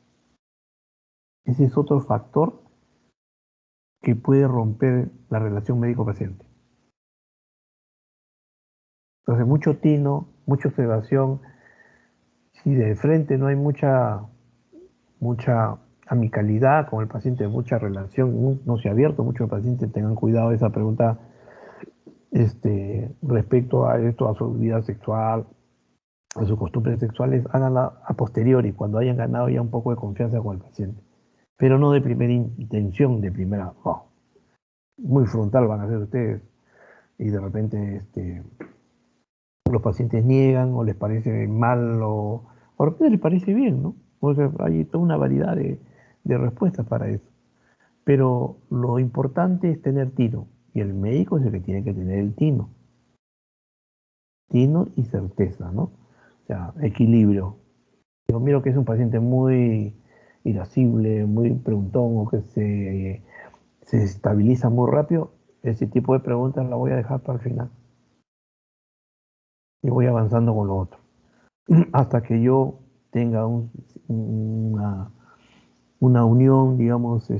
[SPEAKER 1] Ese es otro factor que puede romper la relación médico-paciente. Entonces, mucho tino, mucha observación. Si de frente no hay mucha amicalidad con el paciente, mucha relación, no se ha abierto mucho el paciente, tengan cuidado de esa pregunta respecto a esto, a su vida sexual, a sus costumbres sexuales, háganla a posteriori, cuando hayan ganado ya un poco de confianza con el paciente. Pero no de primera intención, de primera, no. Muy frontal van a ser ustedes. Y de repente los pacientes niegan o les parece mal o de repente les parece bien, ¿no? O sea, hay toda una variedad de respuestas para eso. Pero lo importante es tener tino. y el médico es el que tiene que tener el tino. Tino y certeza, ¿no? O sea, equilibrio. Yo miro que es un paciente muy irascible, muy preguntón o que se estabiliza muy rápido. Ese tipo de preguntas la voy a dejar para el final. Y voy avanzando con lo otro. Hasta que yo tenga una unión, digamos,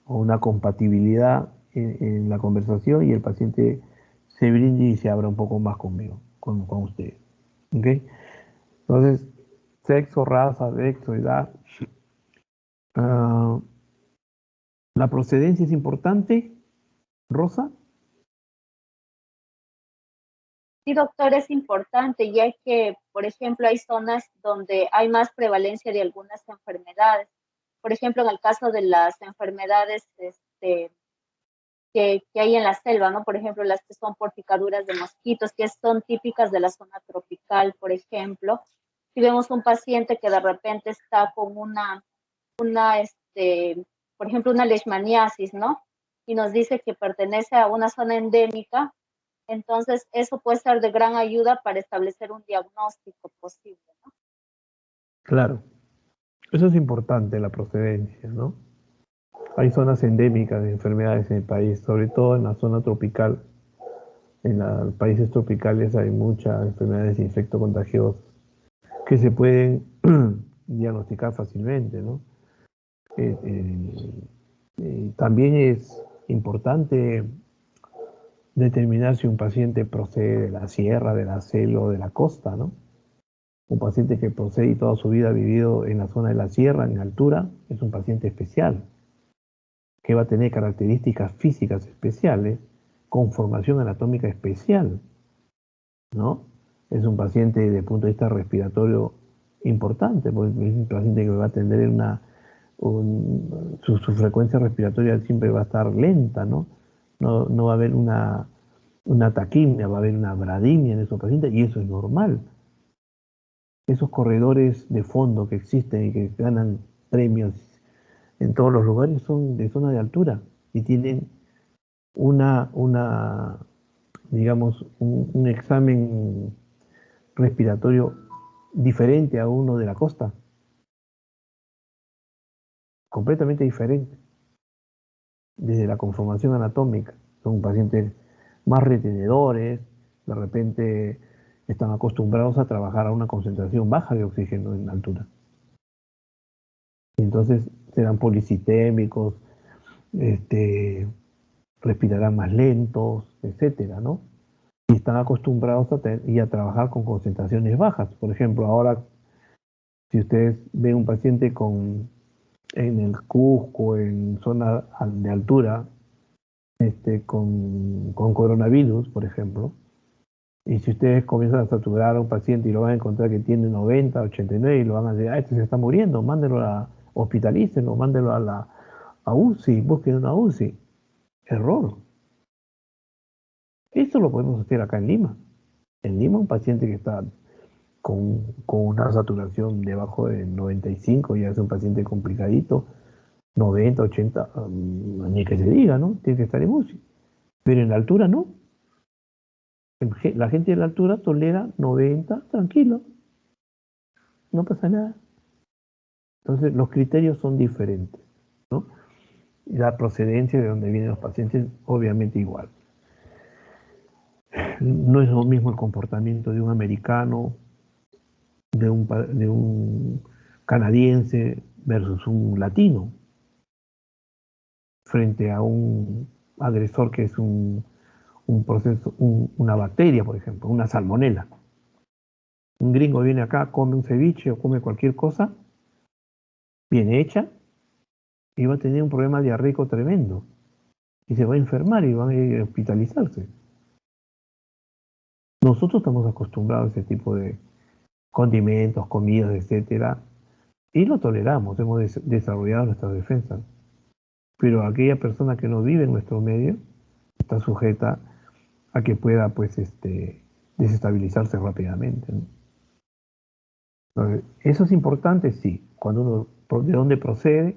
[SPEAKER 1] o una compatibilidad en la conversación y el paciente se brinde y se abra un poco más conmigo, con ustedes. ¿Ok? Entonces, sexo, raza, sexo, edad. Ah, la procedencia es importante, Rosa.
[SPEAKER 4] Sí, doctor, es importante, ya que, por ejemplo, hay zonas donde hay más prevalencia de algunas enfermedades. Por ejemplo, en el caso de las enfermedades que hay en la selva, ¿no? Por ejemplo, las que son por picaduras de mosquitos, que son típicas de la zona tropical, por ejemplo. Si vemos un paciente que de repente está con por ejemplo, una leishmaniasis, ¿no? Y nos dice que pertenece a una zona endémica, entonces eso puede ser de gran ayuda para establecer un diagnóstico posible, ¿no?
[SPEAKER 1] Claro, eso es importante, la procedencia, ¿no? Hay zonas endémicas de enfermedades en el país, sobre todo en la zona tropical. En los países tropicales hay muchas enfermedades infectocontagiosas que se pueden diagnosticar fácilmente, ¿no? También es importante determinar si un paciente procede de la sierra, de la selva o de la costa, ¿no? Un paciente que procede y toda su vida ha vivido en la zona de la sierra, en altura, es un paciente especial, que va a tener características físicas especiales, con formación anatómica especial, ¿no? Es un paciente desde el punto de vista respiratorio importante, porque es un paciente que va a tener su frecuencia respiratoria siempre va a estar lenta, ¿no? No va a haber una taquimia, va a haber una bradimia en esos pacientes y eso es normal. Esos corredores de fondo que existen y que ganan premios en todos los lugares son de zona de altura y tienen una digamos, un examen respiratorio diferente a uno de la costa, completamente diferente, desde la conformación anatómica. Son pacientes más retenedores, de repente están acostumbrados a trabajar a una concentración baja de oxígeno en altura. Y entonces serán policitémicos, respirarán más lentos, etcétera, ¿no? Y están acostumbrados a trabajar con concentraciones bajas. Por ejemplo, ahora, si ustedes ven un paciente en el Cusco, en zona de altura, con coronavirus, por ejemplo, y si ustedes comienzan a saturar a un paciente y lo van a encontrar que tiene 90, 89 y lo van a decir, este se está muriendo, mándenlo hospitalícenlo, mándenlo a UCI, busquen una UCI. Error. Esto lo podemos hacer acá en Lima. En Lima, un paciente que está con una saturación debajo de 95, ya es un paciente complicadito, 90, 80, ni que se diga, ¿no? Tiene que estar en UCI. Pero en la altura no. La gente de la altura tolera 90, tranquilo, no pasa nada. Entonces, los criterios son diferentes, ¿no? Y la procedencia de donde vienen los pacientes, obviamente igual. No es lo mismo el comportamiento de un americano, de un canadiense versus un latino, frente a un agresor que es un proceso, una bacteria, por ejemplo, una salmonela. Un gringo viene acá, come un ceviche o come cualquier cosa bien hecha y va a tener un problema diarreico tremendo y se va a enfermar y va a ir a hospitalizarse. Nosotros estamos acostumbrados a ese tipo de condimentos, comidas, etcétera, y lo toleramos, hemos desarrollado nuestras defensas. Pero aquella persona que no vive en nuestro medio está sujeta a que pueda, pues, desestabilizarse rápidamente, ¿no? Entonces, eso es importante, sí. Cuando uno, ¿de dónde procede?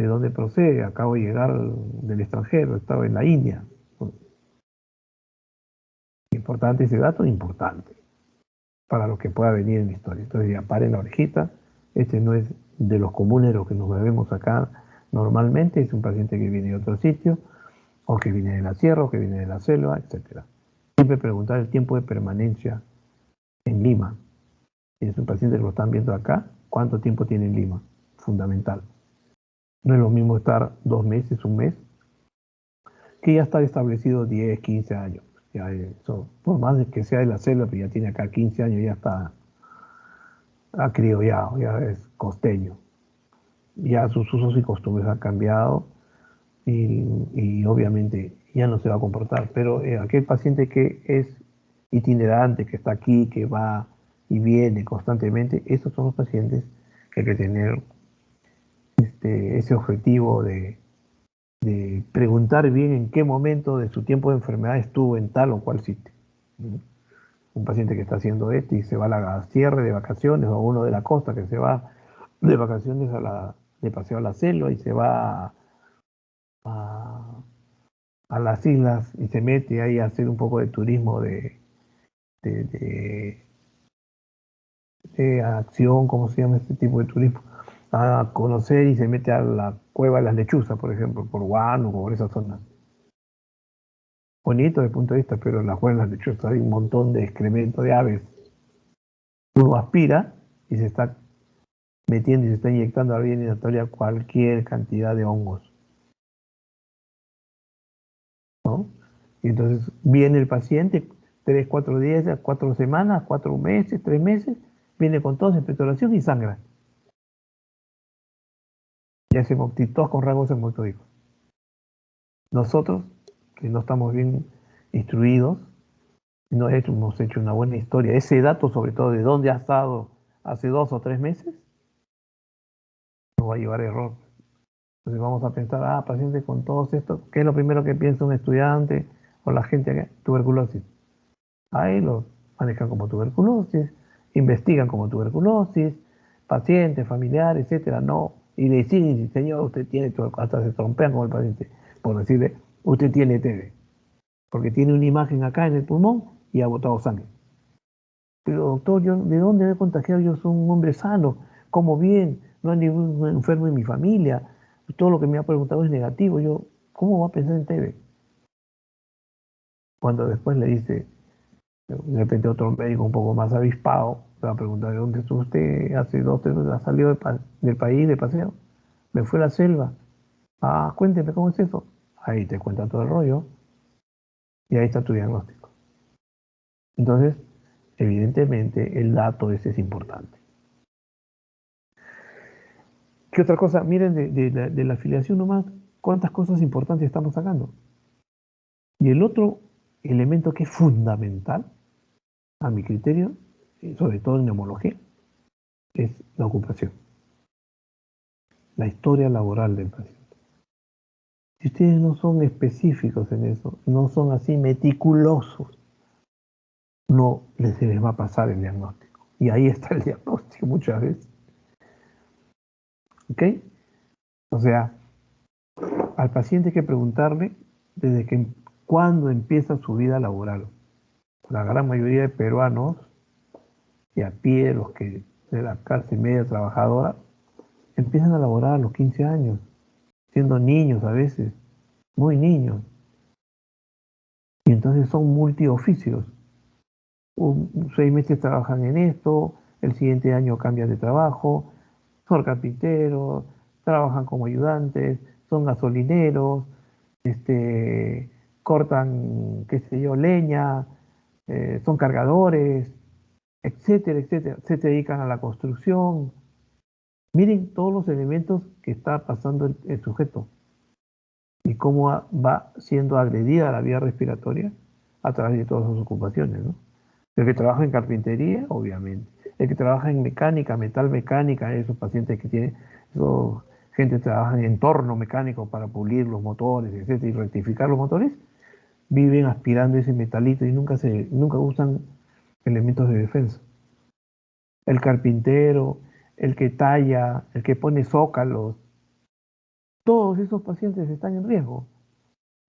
[SPEAKER 1] ¿De dónde procede? Acabo de llegar del extranjero, estaba en la India. Importante ese dato, importante, para lo que pueda venir en la historia. Entonces ya paren la orejita, este no es de los comunes los que nos vemos acá normalmente, es un paciente que viene de otro sitio, o que viene de la sierra, o que viene de la selva, etc. Siempre preguntar el tiempo de permanencia en Lima. Si es un paciente que lo están viendo acá, ¿cuánto tiempo tiene en Lima? Fundamental. No es lo mismo estar 2 meses, un mes, que ya está establecido 10, 15 años. Ya eso, por más de que sea de la selva, pero ya tiene acá 15 años, ya está acriollado, ya es costeño. Ya sus usos y costumbres han cambiado y obviamente ya no se va a comportar. Pero aquel paciente que es itinerante, que está aquí, que va y viene constantemente, esos son los pacientes que hay que tener ese objetivo de preguntar bien en qué momento de su tiempo de enfermedad estuvo en tal o cual sitio. Un paciente que está haciendo esto y se va a la sierra de vacaciones, o uno de la costa que se va de vacaciones de paseo a la selva y se va a, a las islas y se mete ahí a hacer un poco de turismo de, de, de acción, ¿cómo se llama este tipo de turismo? A conocer y se mete a la cueva de las lechuzas, por ejemplo, por Huánuco, por esas zonas. Bonito desde el punto de vista, pero en las cuevas de las lechuzas hay un montón de excremento de aves. Uno aspira y se está metiendo y se está inyectando a la vía inhalatoria cualquier cantidad de hongos, ¿no? Y entonces viene el paciente 3, 4 días, 4 semanas, 4 meses, 3 meses, viene con tos, expectoración y sangra. Y hace tos con rasgos hematoidicos. Nosotros, que no estamos bien instruidos, no hemos hecho una buena historia. Ese dato, sobre todo, de dónde ha estado hace 2 o 3 meses, nos va a llevar a error. Entonces vamos a pensar, paciente con todos estos, ¿qué es lo primero que piensa un estudiante o la gente acá? Tuberculosis. Ahí lo manejan como tuberculosis, investigan como tuberculosis, pacientes, familiares, etcétera, no. Y le dicen, señor, usted tiene tuberculosis, hasta se trompean con el paciente, por decirle, usted tiene TB, porque tiene una imagen acá en el pulmón y ha botado sangre. Pero doctor, ¿de dónde me he contagiado? Yo soy un hombre sano, como bien, no hay ningún enfermo en mi familia, todo lo que me ha preguntado es negativo. Yo, ¿cómo va a pensar en TB? Cuando después le dice, de repente otro médico un poco más avispado, le va a preguntar, ¿de dónde estuvo usted hace 2, 3 meses? ¿Ha salido del país de paseo? ¿Me fue a la selva? Cuénteme, ¿cómo es eso? Ahí te cuenta todo el rollo y ahí está tu diagnóstico. Entonces, evidentemente, el dato ese es importante. ¿Qué otra cosa? Miren, de la afiliación nomás, cuántas cosas importantes estamos sacando. Y el otro elemento que es fundamental, a mi criterio, sobre todo en neumología, es la ocupación, la historia laboral del paciente. Si ustedes no son específicos en eso, no son así meticulosos, no se les va a pasar el diagnóstico. Y ahí está el diagnóstico muchas veces. ¿Ok? O sea, al paciente hay que preguntarle desde que cuándo empieza su vida laboral. La gran mayoría de peruanos, y a pie, los que de la clase media trabajadora, empiezan a laborar a los 15 años, siendo niños a veces, muy niños. Y entonces son multioficios. 6 meses trabajan en esto, el siguiente año cambian de trabajo, son carpinteros, trabajan como ayudantes, son gasolineros, cortan, qué sé yo, leña, son cargadores, etcétera, etcétera. Se dedican a la construcción. Miren todos los elementos que está pasando el sujeto y cómo va siendo agredida la vía respiratoria a través de todas sus ocupaciones, ¿no? El que trabaja en carpintería, obviamente. El que trabaja en mecánica, metal mecánica, esos pacientes que tienen, gente que trabaja en entorno mecánico para pulir los motores, etcétera, y rectificar los motores, viven aspirando ese metalito y nunca usan elementos de defensa. El carpintero, el que talla, el que pone zócalos, Todos esos pacientes están en riesgo,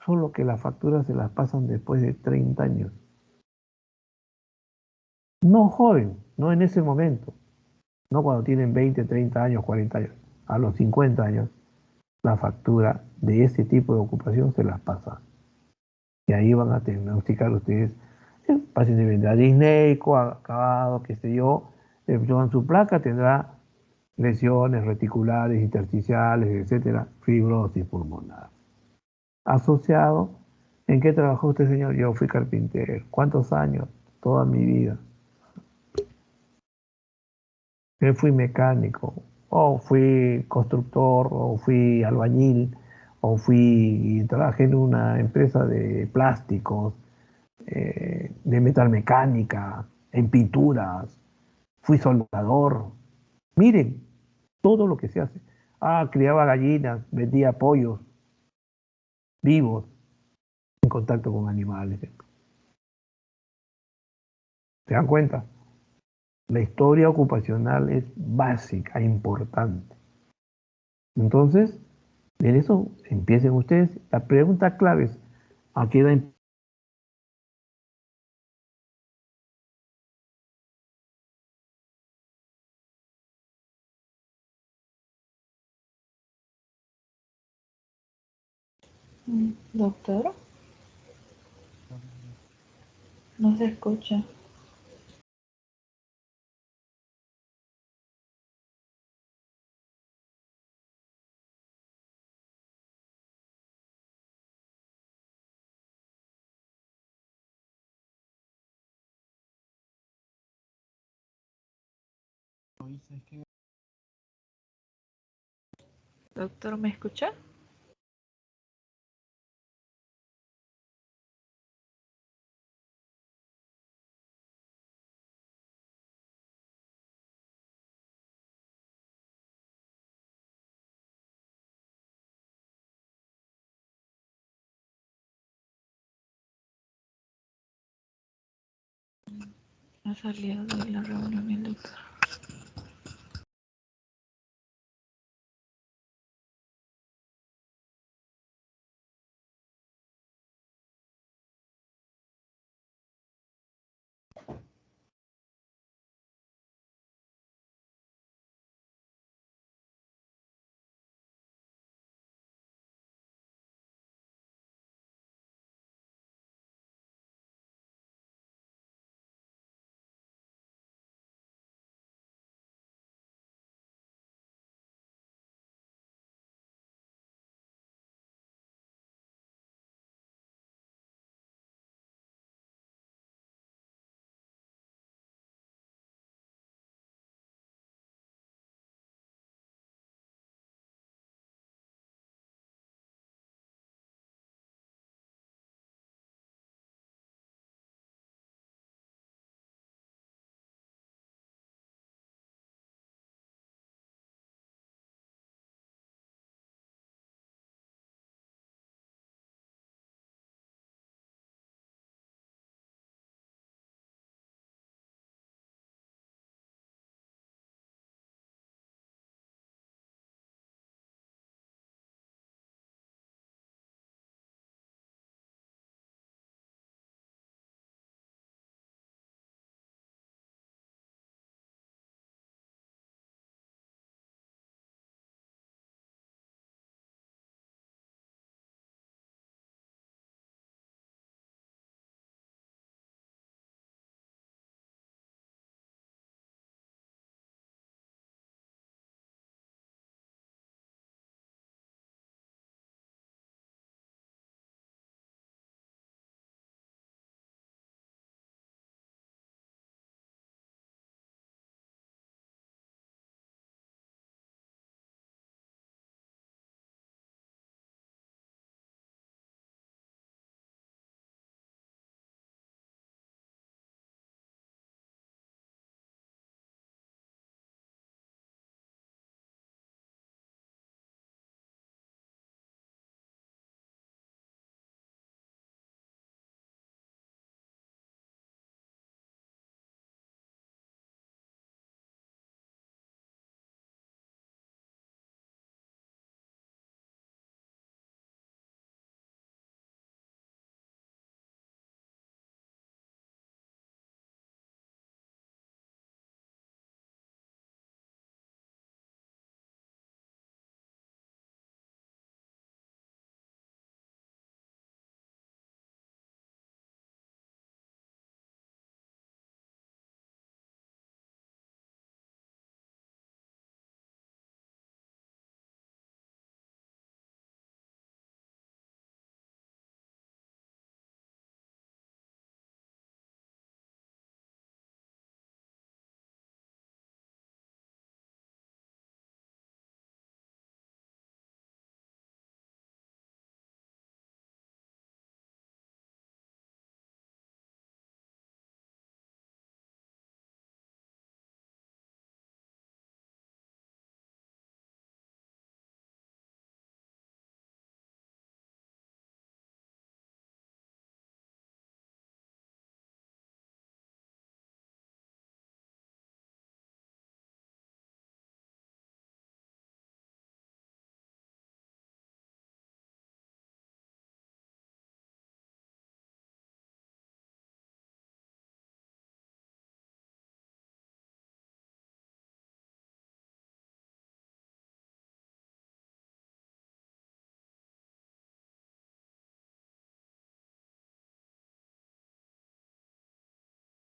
[SPEAKER 1] solo que las facturas se las pasan después de 30 años. No joven, no en ese momento, no cuando tienen 20, 30 años, 40 años. A los 50 años, la factura de ese tipo de ocupación se las pasa. Y ahí van a diagnosticar ustedes, el paciente vendrá disneico, acabado, qué sé yo, le toman su placa, tendrá lesiones reticulares, intersticiales, etcétera, fibrosis pulmonar. Asociado, ¿en qué trabajó usted, señor? Yo fui carpintero. ¿Cuántos años? Toda mi vida. Yo fui mecánico, o fui constructor, o fui albañil, o trabajé en una empresa de plásticos, de metalmecánica, en pinturas, fui soldador. Miren, todo lo que se hace. Ah, criaba gallinas, vendía pollos vivos en contacto con animales. ¿Se dan cuenta? La historia ocupacional es básica, importante. Entonces, en eso empiecen ustedes. La pregunta clave es, ¿a qué edad
[SPEAKER 2] Doctor, no se escucha. Doctor, ¿me escucha? Ha salido de la reunión el doctor.